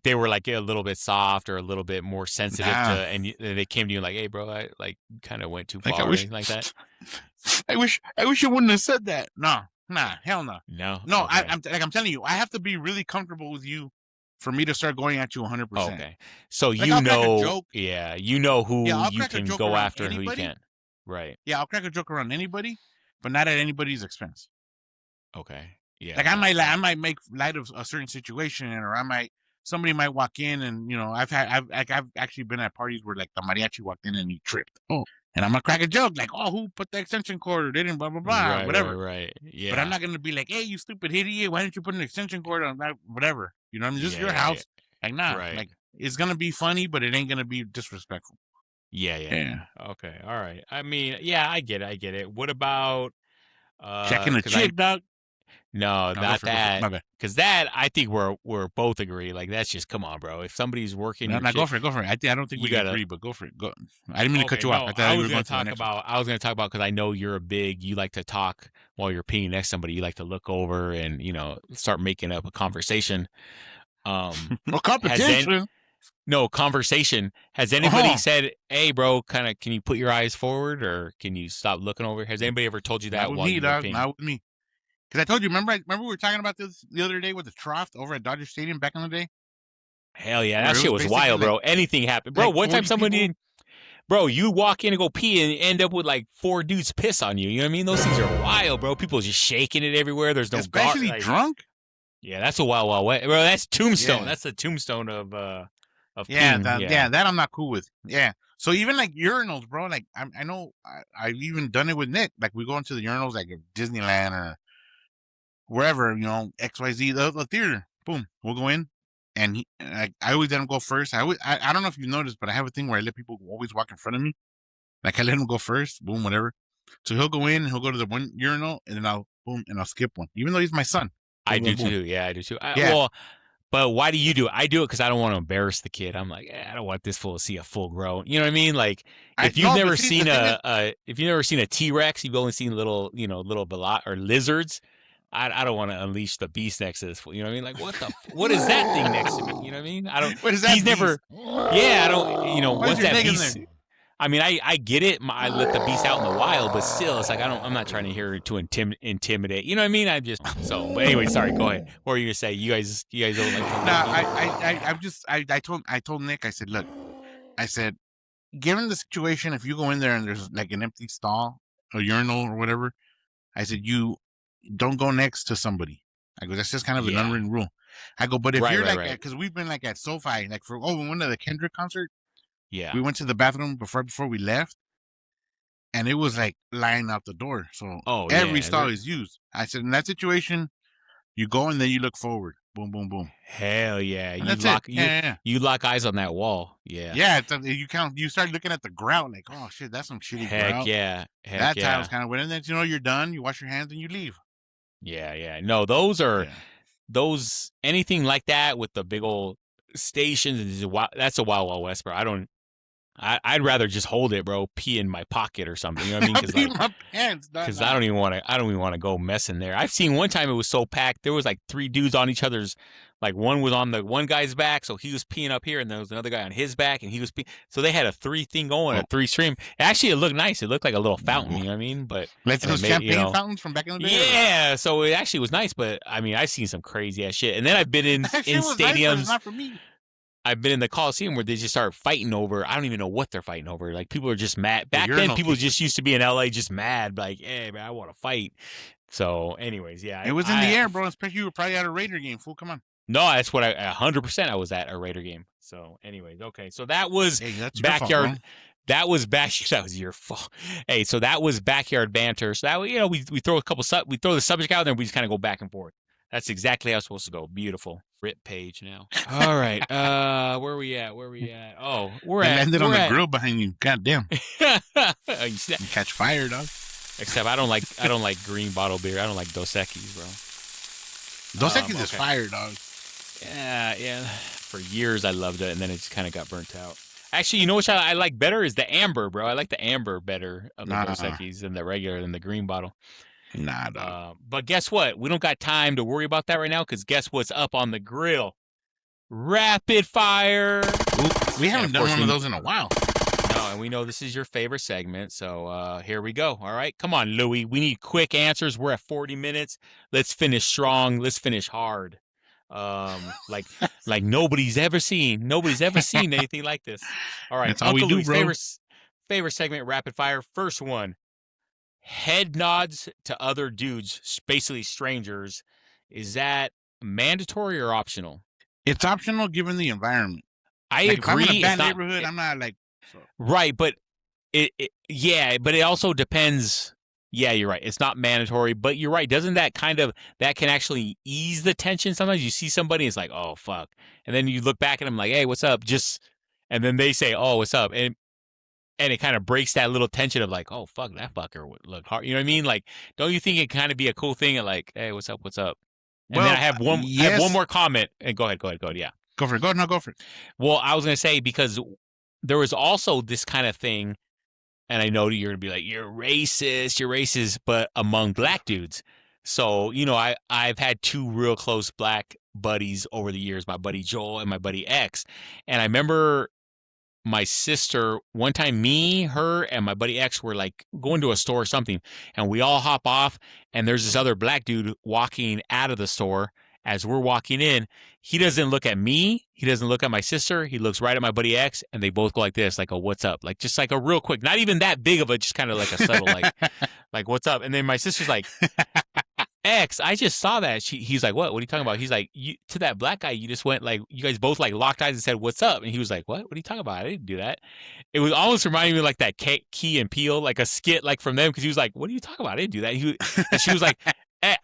they were like a little bit soft or a little bit more sensitive and they came to you like, hey bro, I like kind of went too far, or anything like that. I wish you wouldn't have said that. Nah, hell no. No. Okay. I'm telling you, I have to be really comfortable with you for me to start going at you 100%. Okay. So like, you know who you can go after and who you can't. Right. Yeah, I'll crack a joke around anybody, but not at anybody's expense. Okay. Yeah. Like I might make light of a certain situation, or somebody might walk in and, I've actually been at parties where like the mariachi walked in and he tripped. Oh. And I'm gonna crack a joke like, oh, who put the extension cord or didn't, blah blah blah, whatever. Right. Yeah. But I'm not gonna be like, hey, you stupid idiot, why didn't you put an extension cord on that? Whatever. You know what I mean? This is your house. Yeah. Like, nah. Right. Like, it's gonna be funny, but it ain't gonna be disrespectful. Yeah. Okay. All right. I mean, yeah, I get it. What about checking a chick, dog? No, not that. Because that, I think we're both agree. Like, that's just, come on, bro. If somebody's working, go for it. I don't think we agree, but go for it. Go. I didn't mean to cut you off. I was going to talk about because I know you like to talk while you're peeing next to somebody. You like to look over and start making up a conversation. No competition. No, conversation. Has anybody said, "Hey, bro, kind of, can you put your eyes forward, or can you stop looking over?" Has anybody ever told you Not that with while me, you were dog. peeing? Not with me. Because I told you, remember we were talking about this the other day with the trough over at Dodger Stadium back in the day? Hell yeah, Where that it shit was was basically wild, bro. Anything happened, bro. like One time 40 people. bro, you walk in and go pee and end up with like 4 dudes piss on you. You know what I mean? Those things are wild, bro. People just shaking it everywhere. There's no guard. Especially drunk. Yeah, that's a wild west, bro. That's tombstone. Yeah. That's the tombstone of Yeah, peeing. that I'm not cool with. Yeah. So even like urinals, bro. Like I know I've even done it with Nick. Like we go into the urinals like at Disneyland or wherever, XYZ, the theater. Boom, we'll go in, and I always let him go first. I don't know if you noticed, but I have a thing where I let people always walk in front of me. Like I let him go first. Boom, whatever. So he'll go in, he'll go to the one urinal, and then I'll skip one, even though he's my son. Boom, I boom, do boom. too. Yeah, I do too. Yeah. Well, but why do you do it? I do it because I don't want to embarrass the kid. I'm like, I don't want this fool to see a full grown. You know what I mean? Like, if you've never seen a T-Rex, you've only seen little or lizards. I don't want to unleash the beast next to this fool. You know what I mean? Like, what is that thing next to me? You know what I mean? I don't. What is that? He's never. Yeah, I don't. Why is once your that leg in beast. there? I mean, I get it. I let the beast out in the wild, but still, it's like I'm not trying to hear it to intimidate. You know what I mean? But anyway, sorry. Go ahead. What were you gonna say? You guys don't like. No, I told Nick. I said, look, given the situation, if you go in there and there's like an empty stall, a urinal or whatever, I said you don't go next to somebody. I go, that's just kind of an unwritten rule. I go, but if you're because we've been like at SoFi, like we went to the Kendrick concert. Yeah. We went to the bathroom before we left, and it was like lying out the door. So every stall is used. I said, in that situation, you go and then you look forward. Boom, boom, boom. Hell yeah! You lock eyes on that wall. Yeah. Yeah. You start looking at the grout, like, oh shit, that's some shitty grout. Yeah. That tile's kind of wet, and then you're done. You wash your hands and you leave. Yeah. No, those are those anything like that with the big old stations. That's a wild west, bro. I'd rather just hold it, bro. Pee in my pocket or something. You know what I mean? Pee in my pants. Because I don't even want to go mess in there. I've seen one time it was so packed. There was like 3 dudes on each other's. Like one was on the one guy's back, so he was peeing up here, and there was another guy on his back, and he was peeing. So they had a 3 thing going, a 3 stream. Actually, it looked nice. It looked like a little fountain. You know what I mean? But like those champagne fountains from back in the day. Yeah. So it actually was nice. But I mean, I've seen some crazy ass shit. And then I've been in stadiums. Nice, not for me. I've been in the Coliseum where they just start fighting over. I don't even know what they're fighting over. Like people are just mad. Back then, people just used to be in LA just mad. Like, hey man, I want to fight. So, anyways, yeah, it was in the air, bro. Especially you were probably at a Raider game. Fool, come on. No, that's what 100% I was at a Raider game. So, anyways, okay. So that was backyard. Fault, that was that was your fault. Hey, so that was backyard banter. So that we throw we throw the subject out there and we just kind of go back and forth. That's exactly how it's supposed to go. Beautiful. Rip page now. All right. Where we at? Oh, we're landed on the grill behind you. God damn. You catch fire, dog. Except I don't like green bottle beer. I don't like Dos Equis, bro. Dos Equis is fire, dog. Yeah. For years I loved it, and then it just kind of got burnt out. Actually, you know which I like better is the amber, bro. I like the amber better of the Dos Equis than the green bottle. Nah, dog. But guess what? We don't got time to worry about that right now because guess what's up on the grill? Rapid fire. Ooh, we haven't done one of those in a while. No, and we know this is your favorite segment, so here we go. All right, come on, Louie. We need quick answers. We're at 40 minutes. Let's finish strong. Let's finish hard. Like nobody's ever seen anything like this. All right, that's all we do, bro. Favorite segment, rapid fire. First one. Head nods to other dudes, basically strangers. Is that mandatory or optional? It's optional given the environment. I agree. If I'm in a bad neighborhood, I'm not like right, but but it also depends. Yeah, you're right. It's not mandatory, but you're right. Doesn't that that can actually ease the tension? Sometimes you see somebody, it's like, oh fuck, and then you look back at them like, hey, what's up? And then they say, oh, what's up? And it kind of breaks that little tension of like, oh, fuck, that fucker would look hard. You know what I mean? Like, don't you think it kind of be a cool thing of like, hey, what's up? And then I have one more comment. And go ahead. Yeah. Go for it. Go for it. Well, I was going to say, because there was also this kind of thing, and I know you're going to be like, you're racist, but among black dudes. So, I've had 2 real close black buddies over the years, my buddy Joel and my buddy X. And I remember my sister, one time, me, her, and my buddy X were like going to a store or something, and we all hop off, and there's this other black dude walking out of the store. As we're walking in, he doesn't look at me. He doesn't look at my sister. He looks right at my buddy X, and they both go like this, like a what's up, like just like a real quick, not even that big of a, just kind of like a subtle, like what's up. And then my sister's like, X, I just saw that. He's like, what? What are you talking about? He's like, you, to that black guy, you just went like, you guys both like locked eyes and said, what's up? And he was like, what? What are you talking about? I didn't do that. It was almost reminding me of like that Key and Peele, like a skit like from them, because he was like, what are you talking about? I didn't do that. And she was like,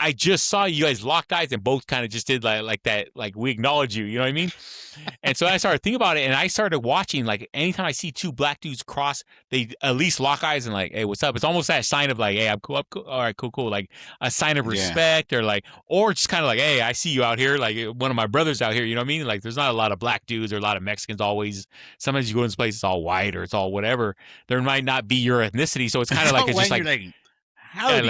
I just saw you guys locked eyes and both kind of just did like that, like we acknowledge you, you know what I mean? And so I started thinking about it, and I started watching, like anytime I see two black dudes cross, they at least lock eyes and like, hey, what's up? It's almost that sign of like, hey, I'm cool, all right, cool, like a sign of respect, or like, or just kind of like, hey, I see you out here, like one of my brothers out here, you know what I mean? Like there's not a lot of black dudes or a lot of Mexicans always. Sometimes you go in this place, it's all white or it's all whatever. There might not be your ethnicity, so it's kind of like it's just like like,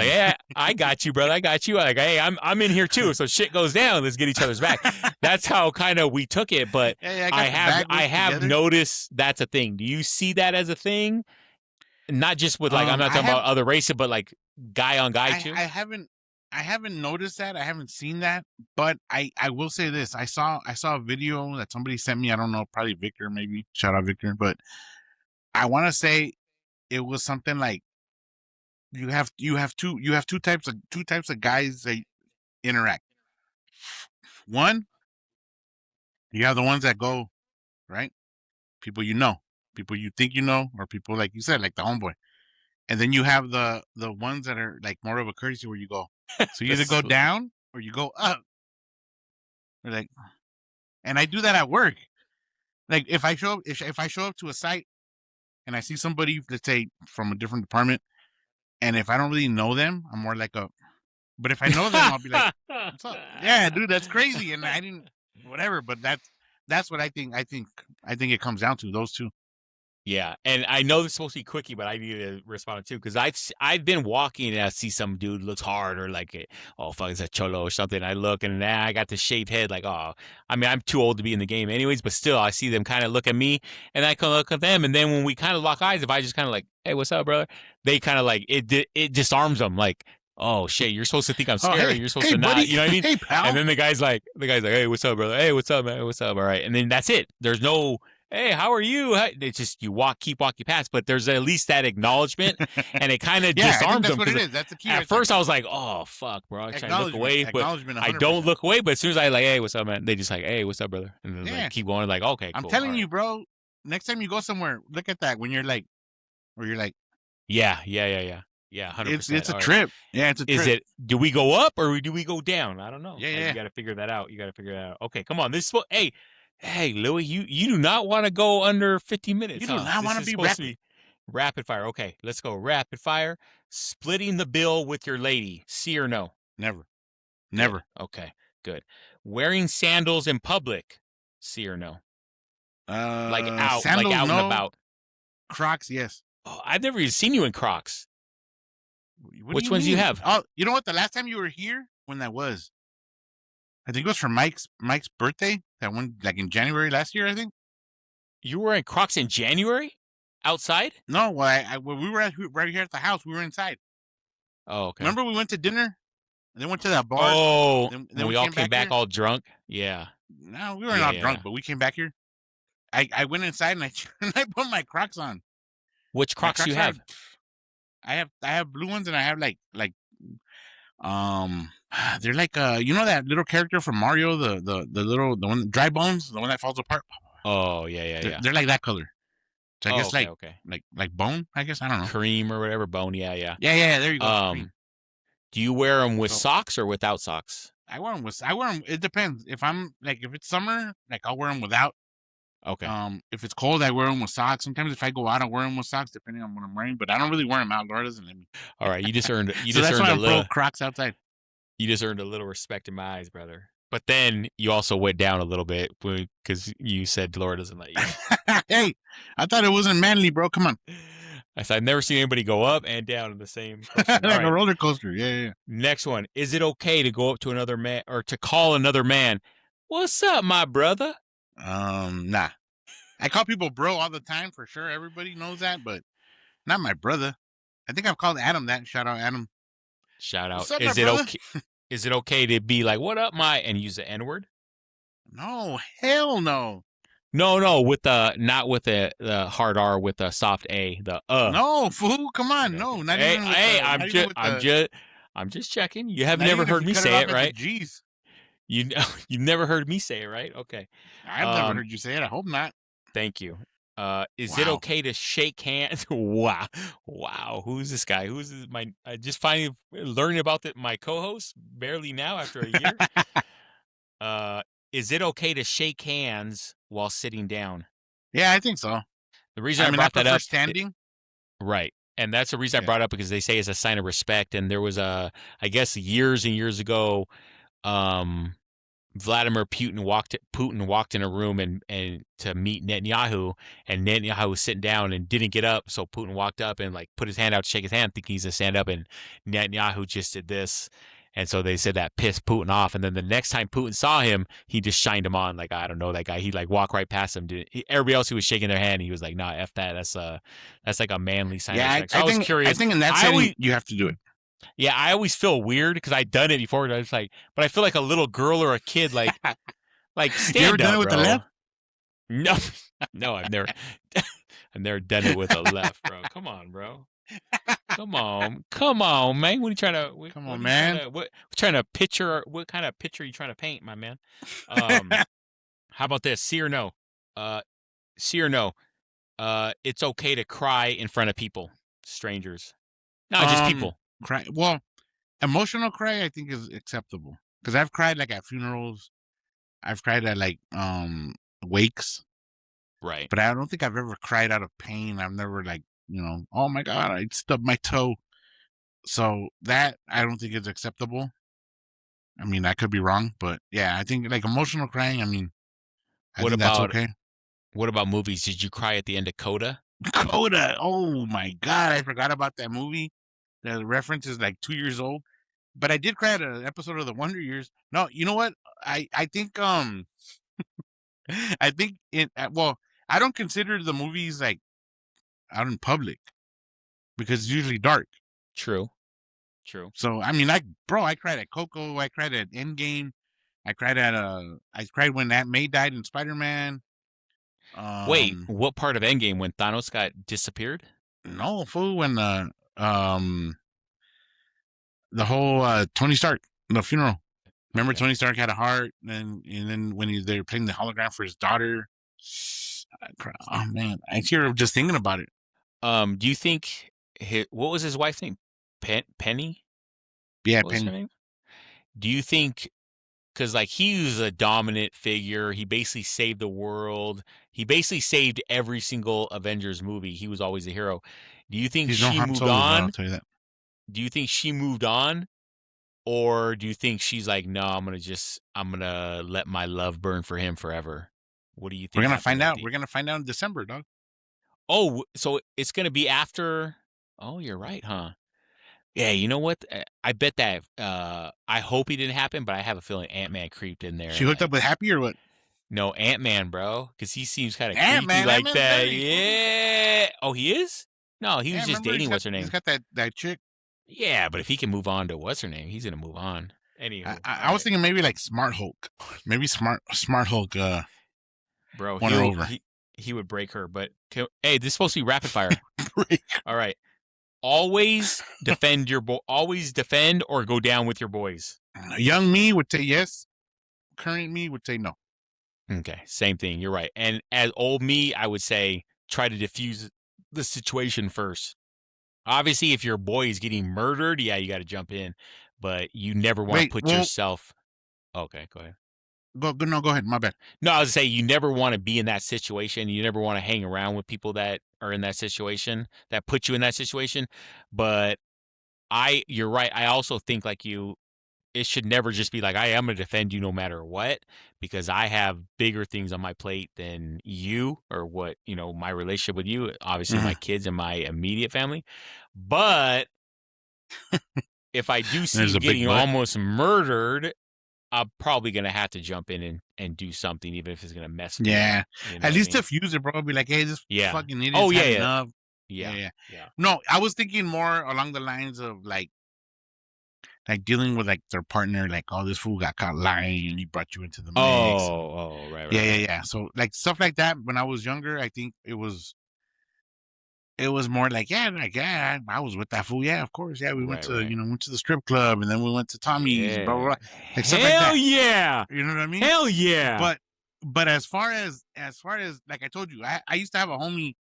hey, I got you, brother. I got you. Like, hey, I'm in here too. So shit goes down. Let's get each other's back. That's how kind of we took it. But I have noticed that's a thing. Do you see that as a thing? Not just with like I'm not talking about other races, but like guy on guy too. I haven't noticed that. I haven't seen that. But I will say this. I saw a video that somebody sent me. I don't know, probably Victor, maybe. Shout out Victor. But I want to say it was something like, you have two types of guys that interact. One, you have the ones that go, right? People you know, people you think you know, or people like you said, like the homeboy. And then you have the ones that are like more of a courtesy, where you go. So you either go down or you go up. Or like, and I do that at work. Like if I show up to a site and I see somebody, let's say from a different department, and if I don't really know them, I'm more like a. But if I know them, I'll be like, "What's up? Yeah, dude, that's crazy." And I didn't, whatever. But that's what I think. I think it comes down to those two. Yeah, and I know this is supposed to be quickie, but I need to respond too, because I've been walking and I see some dude looks hard, or like, oh fuck, it's a cholo or something. I look and now I got the shaved head, like, oh, I mean, I'm too old to be in the game anyways, but still I see them kind of look at me, and I can look at them, and then when we kind of lock eyes, if I just kind of like, hey, what's up, brother? They kind of like it disarms them, like, oh shit, you're supposed to think I'm scary. You're supposed to buddy. not, you know what I mean? Hey, pal. And then the guy's like, hey, what's up, brother? Hey, what's up, man? What's up? All right, and then that's it. There's no, hey, how are you? It's just you keep walking past, but there's at least that acknowledgement, and it kind of disarms them. That's what it is. That's the key. At first, I was like, oh fuck, bro, I try to look away, but I don't look away. But as soon as I like, hey, what's up, man? They just like, hey, what's up, brother? And then like keep going, like, okay, cool. I'm telling you, bro. Next time you go somewhere, look at that when you're like, yeah, 100%. It's a trip. Yeah, it's a trip. Is it? Do we go up or do we go down? I don't know. Yeah. You got to figure that out. Okay, come on. This is Hey, Louie, you do not want to go under 15 minutes. You do not want to be rapid fire. Okay, let's go. Rapid fire. Splitting the bill with your lady. See or no? Never. Okay, good. Wearing sandals in public. See or no? Like out sandals, and about. Crocs, yes. Oh, I've never even seen you in Crocs. Which ones do you have? Oh, you know what? The last time you were here, when that was, I think it was for Mike's birthday. That one, like in January last year, I think. You were in Crocs in January? Outside? No, when we were right here at the house, we were inside. Oh, okay. Remember we went to dinner? And then went to that bar. Oh, then we all came back all drunk? Yeah. No, we weren't all drunk, but we came back here. I went inside and I put my Crocs on. Which Crocs do you have? I have blue ones, and I have like they're like you know that little character from Mario, the one, Dry Bones, the one that falls apart. Oh yeah. They're like that color. So I guess okay. like bone, I guess, I don't know. Cream or whatever, bone, yeah. Yeah, there you go. Do you wear them with socks or without socks? I wear them. It depends. If it's summer, like I'll wear them without. Okay. If it's cold, I wear them with socks. Sometimes if I go out, I wear them with socks, depending on what I'm wearing. But I don't really wear them out. Laura doesn't let me. All right, you just earned. That's why I'm pro Crocs outside. You just earned a little respect in my eyes, brother. But then you also went down a little bit because you said Laura doesn't let you. Hey, I thought it wasn't manly, bro. Come on. I've never seen anybody go up and down in the same like a roller coaster. Yeah. Next one. Is it okay to go up to another man or to call another man What's up, my brother? Nah. I call people bro all the time for sure. Everybody knows that, but not my brother. I think I've called Adam that. Shout out Adam. Shout out. What's up, my Is it brother? okay? Is it okay to be like, "What up, my," and use the N word? No, hell no. No, with the not with the hard R, with the soft A, the No, fool. Come on. Okay, No, okay. not Hey, even with hey, the not even with the I'm just checking. You haven't not never even if heard you me cut it say off it, at the right? G's. You you've never heard me say it, right? Okay. I've never heard you say it. I hope not. Thank you. Is it Wow. okay to shake hands? Wow. Who's this guy? Who's this, my? I just finally learning about my co-host barely now after a year. Is it okay to shake hands while sitting down? Yeah, I think so. The reason I I brought that prefer up, standing. right, and that's the reason I Yeah. brought it up because they say it's a sign of respect. And there was I guess years and years ago, um, Vladimir Putin walked in a room and to meet Netanyahu, and Netanyahu was sitting down and didn't get up, so Putin walked up and like put his hand out to shake his hand, thinking he's gonna stand up, and Netanyahu just did this, and so they said that pissed Putin off. And then the next time Putin saw him, he just shined him on like, I don't know that guy. He like walked right past him. Everybody else who was shaking their hand, he was like, nah, f that. That's like a manly sign of Yeah, respect. So I was curious. I think in that setting you have to do it. Yeah, I always feel weird because I've done it before. And I was like, but I feel like a little girl or a kid, like stand you ever done up, it with bro. the left? No, no, I've never done it with a left, bro. Come on, bro. Come on, man. What are you trying to? Come on, man. Trying to picture? What kind of picture are you trying to paint, my man? How about this? See or no? See or no? It's okay to cry in front of people, strangers. No, just people. Cry. Well, emotional cry I think is acceptable because I've cried like at funerals. I've cried at like wakes. Right. But I don't think I've ever cried out of pain. I've never like, oh my God, I stubbed my toe. So that I don't think is acceptable. I mean, I could be wrong, but yeah, I think like emotional crying, I mean, I think that's okay. What about movies? Did you cry at the end of Coda? Coda. Oh my God, I forgot about that movie. The reference is like 2 years old. But I did cry at an episode of The Wonder Years. No, you know what? I think I think well, I don't consider the movies like out in public because it's usually dark. True. So I mean, I cried at Coco. I cried at Endgame. I cried when Aunt May died in Spider-Man. Wait, what part of Endgame when Thanos got disappeared? No, fool, when the whole Tony Stark, the funeral. Remember, Tony Stark had a heart, and then when they were playing the hologram for his daughter, oh man, I hear just thinking about it. Do you think what was his wife's name? Penny? Yeah, what was her name? Do you think, because like he was a dominant figure, he basically saved the world, he basically saved every single Avengers movie. He was always a hero. Do you think she moved on? I'll tell you that. Do you think she moved on? Or do you think she's like, no, I'm gonna let my love burn for him forever? What do you think? We're gonna find out. We're gonna find out in December, dog. Oh, so it's gonna be after. Oh, you're right, huh? Yeah, you know what? I bet that. I hope he didn't happen, but I have a feeling Ant-Man creeped in there. She hooked up with Happy or what? No, Ant-Man, bro, because he seems kind of Ant-Man, creepy like Ant-Man's that. dirty. Yeah. Oh, he is? No, he was just dating. What's her name? He's got that chick. Yeah, but if he can move on to what's her name, he's gonna move on. Anywho, I was thinking maybe like Smart Hulk. Maybe Smart Hulk. Bro, won her over. He would break her. But hey, this is supposed to be rapid fire. All right. Always defend always defend or go down with your boys. Young me would say yes. Current me would say no. Okay, same thing. You're right. And as old me, I would say try to diffuse the situation first. Obviously, if your boy is getting murdered, yeah, you got to jump in. But you never want to put yourself. Okay, go ahead. Go ahead. My bad. No, I was say you never want to be in that situation. You never want to hang around with people that are in that situation, that put you in that situation. But you're right. I also think like you, it should never just be like, I am going to defend you no matter what, because I have bigger things on my plate than you or what, my relationship with you, obviously my kids and my immediate family. But if I do see you getting almost murdered, I'm probably gonna have to jump in and do something, even if it's gonna mess me up. Yeah. You know At what I least mean? diffuse it, bro. Be like, hey, this Yeah. fucking idiot's Oh yeah, had yeah, enough. Yeah, yeah, yeah. yeah. No, I was thinking more along the lines of like dealing with like their partner, like, oh, this fool got caught lying and he brought you into the Oh, mix. And, right, yeah, right, yeah, right. yeah. So like stuff like that. When I was younger, I think it was more like, yeah, I was with that fool. Yeah, of course. Yeah, we went Right, to right. went to the strip club and then we went to Tommy's, blah blah, Yeah. blah. Like stuff like Hell that. yeah. You know what I mean? Hell yeah. But as far as like I told you, I used to have a homie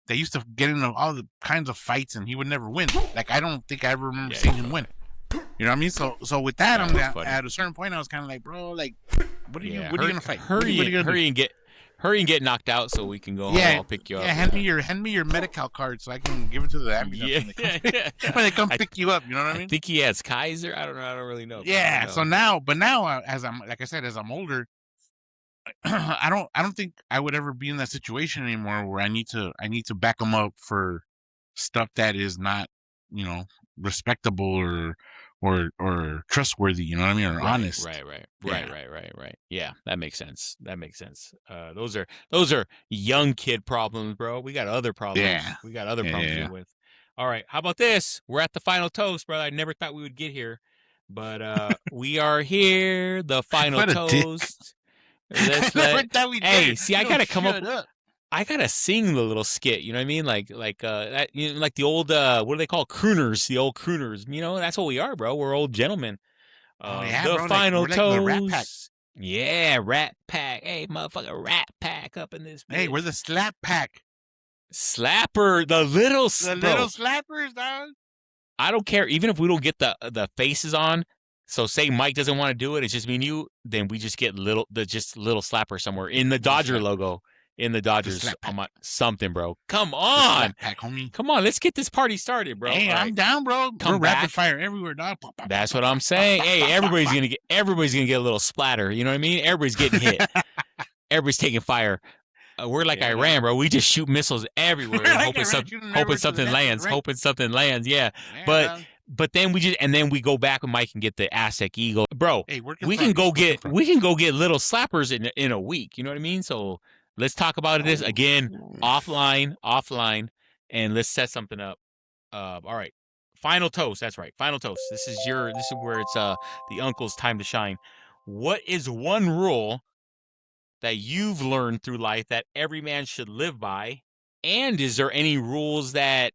that used to get into all the kinds of fights and he would never win. Like I don't think I ever remember seeing him win. You know what I mean? So with that, That's funny. at a certain point I was kind of like, bro, like what are you gonna fight? Hurry, What are you gonna do? hurry and get knocked out so we can go home. Yeah, I'll pick you up. yeah. Hand me your Medi-Cal card so I can give it to the ambulance when they come pick you up. You know what I mean? I think he has Kaiser. I don't know. I don't really know. Yeah. So now, as I'm like I said, as I'm older, I don't think I would ever be in that situation anymore where I need to back them up for stuff that is not, respectable or trustworthy, you know what I mean, or honest. Right. Yeah, that makes sense. Those are young kid problems, bro. We got other problems. Yeah. We got other Yeah, problems to yeah. deal with. All right, how about this? We're at the final toast, brother. I never thought we would get here, but we are here. The final What a dick. toast. I never thought we'd get it. See, I gotta come up. I gotta sing the little skit, you know what I mean? Like that, like the old what do they call crooners? The old crooners, that's what we are, bro. We're old gentlemen. Oh yeah, The bro. final Like, we're like the Rat Pack. toast. Yeah, Rat Pack. Hey, motherfucker, Rat Pack up in this bitch. Hey, we're the Slap Pack. Slapper, the little slappers, dog. I don't care, even if we don't get the faces on. So say Mike doesn't want to do it, it's just me and you. Then we just get little slapper somewhere in the Dodger logo. In the Dodgers, something, bro. Come on, pack, homie. Come on, let's get this party started, bro. Hey, I'm down, bro. We're rapid fire everywhere, dog. That's what I'm saying. Hey, everybody's gonna get a little splatter. You know what I mean? Everybody's getting hit. Everybody's taking fire. We're like Iran, bro. We just shoot missiles everywhere, hoping something lands. Hoping something lands. Yeah, but then we go back with Mike and get the Aztec Eagle, bro. Hey, we can go get little slappers in a week. You know what I mean? So. Let's talk about this again offline, and let's set something up. All right, final toast. That's right, final toast. This is where it's the uncle's time to shine. What is one rule that you've learned through life that every man should live by, and is there any rules that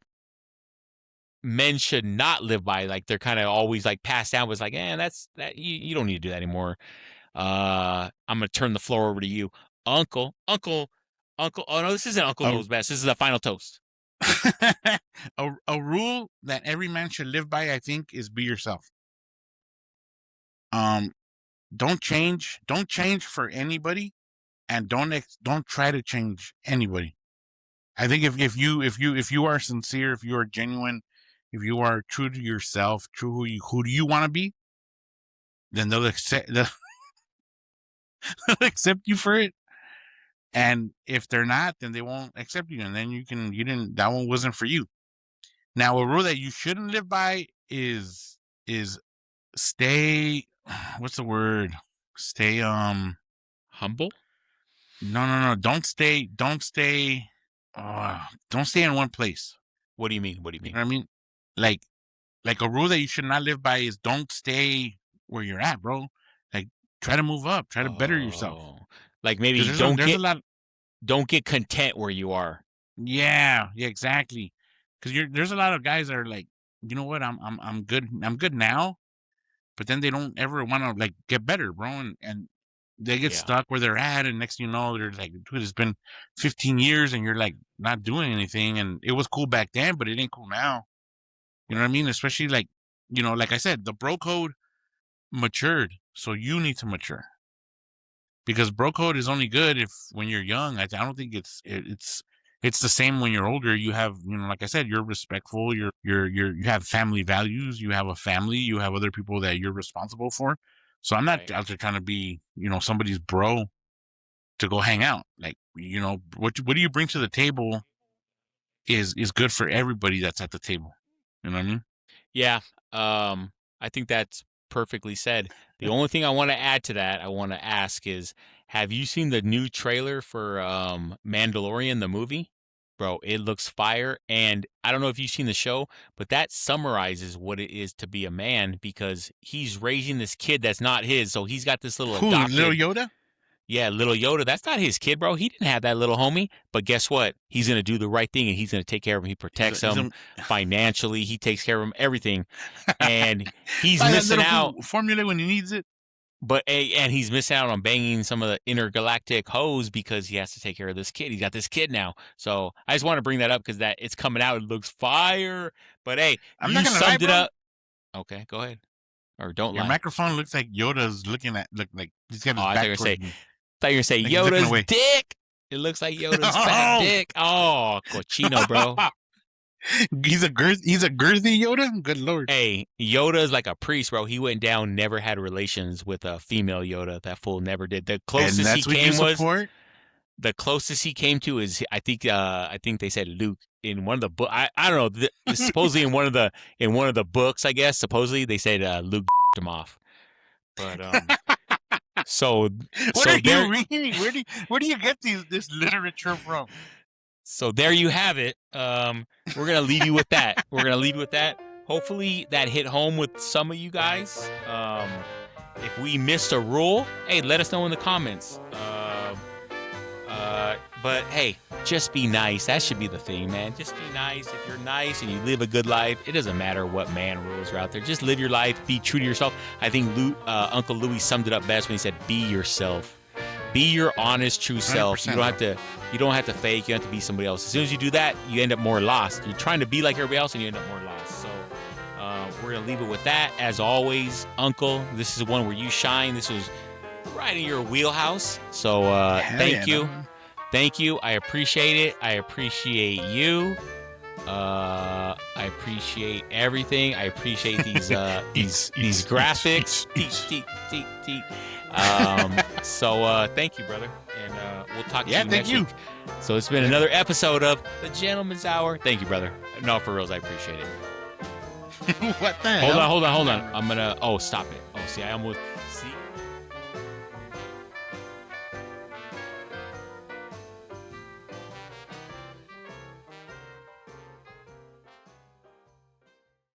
men should not live by? Like they're kind of always like passed down. Was like, that's that you don't need to do that anymore. I'm gonna turn the floor over to you. Uncle. Oh no, this isn't Uncle Knows Best. This is the final toast. A rule that every man should live by, I think, is be yourself. Don't change for anybody, and don't try to change anybody. I think if you are sincere, if you are genuine, if you are true to yourself, true who do you want to be, then they'll accept you for it. And if they're not, then they won't accept you, and then that one wasn't for you. Now, a rule that you shouldn't live by is stay. What's the word? Stay humble. No. Don't stay in one place. What do you mean? You know what I mean? Like a rule that you should not live by is don't stay where you're at, bro. Like try to move up, try to better yourself. Like maybe don't get content where you are. Yeah, exactly. Because there's a lot of guys that are like, you know what, I'm good now, but then they don't ever want to like get better, bro, and they get stuck where they're at, and next thing you know, they're like, dude, it's been 15 years, and you're like not doing anything, and it was cool back then, but it ain't cool now. You know what I mean? Especially like, like I said, the bro code matured, so you need to mature. Because bro code is only good when you're young. I don't think it's the same when you're older. You have, like I said, you're respectful. You have family values. You have a family. You have other people that you're responsible for. So I'm not out there trying to be, somebody's bro to go hang out. Like, what do you bring to the table is good for everybody that's at the table. You know what I mean? Yeah. I think that's perfectly said. The only thing I want to add to that, I want to ask is, have you seen the new trailer for Mandalorian, the movie? Bro, it looks fire. And I don't know if you've seen the show, but that summarizes what it is to be a man because he's raising this kid that's not his. So he's got this little Who, little adopted. Yoda? Yeah, little Yoda. That's not his kid, bro. He didn't have that little homie. But guess what? He's going to do the right thing and he's going to take care of him. He protects him financially. He takes care of him, everything. And he's Buy that missing little out. formula when he needs it. And he's missing out on banging some of the intergalactic hoes because he has to take care of this kid. He's got this kid now. So I just want to bring that up because that it's coming out. It looks fire. But hey, I'm you not gonna summed lie, it bro. up. Okay, go ahead. Or don't Your lie. microphone looks like Yoda's looking at like he's got his I back thought you were towards gonna me. say Like he's looking Yoda's away. dick. It looks like Yoda's fat dick. Oh, cochino, bro. He's a girthy Yoda. Good lord. Hey, Yoda's like a priest, bro. He went down, never had relations with a female Yoda. That fool never did. The And closest that's he what you came was support? the closest he came to is I think they said Luke in one of the book. I don't know. Supposedly in one of the books, I guess. Supposedly they said Luke him off. But so What so are there you reading? Where do you get this literature from? so there you have it. We're gonna leave you with that. Hopefully that hit home with some of you guys. If we missed a rule, hey, let us know in the comments. But hey, just be nice. That should be the thing, man. Just be nice. If you're nice and you live a good life, it doesn't matter what man rules are out there. Just live your life. Be true to yourself. I think Uncle Louie summed it up best when he said, "Be yourself. Be your honest, true self. You don't have to. You don't have to fake. You don't have to be somebody else. As soon as you do that, you end up more lost. You're trying to be like everybody else, and you end up more lost. So we're gonna leave it with that. As always, Uncle, this is one where you shine. This was right in your wheelhouse. So thank you. Man. Thank you. I appreciate it. I appreciate you. I appreciate everything. I appreciate these graphics. So thank you, brother. And we'll talk to you next week. So it's been another episode of The Gentleman's Hour. Thank you, brother. No, for reals, I appreciate it. What the hell? Hold on. I'm gonna stop it. Oh, see, I almost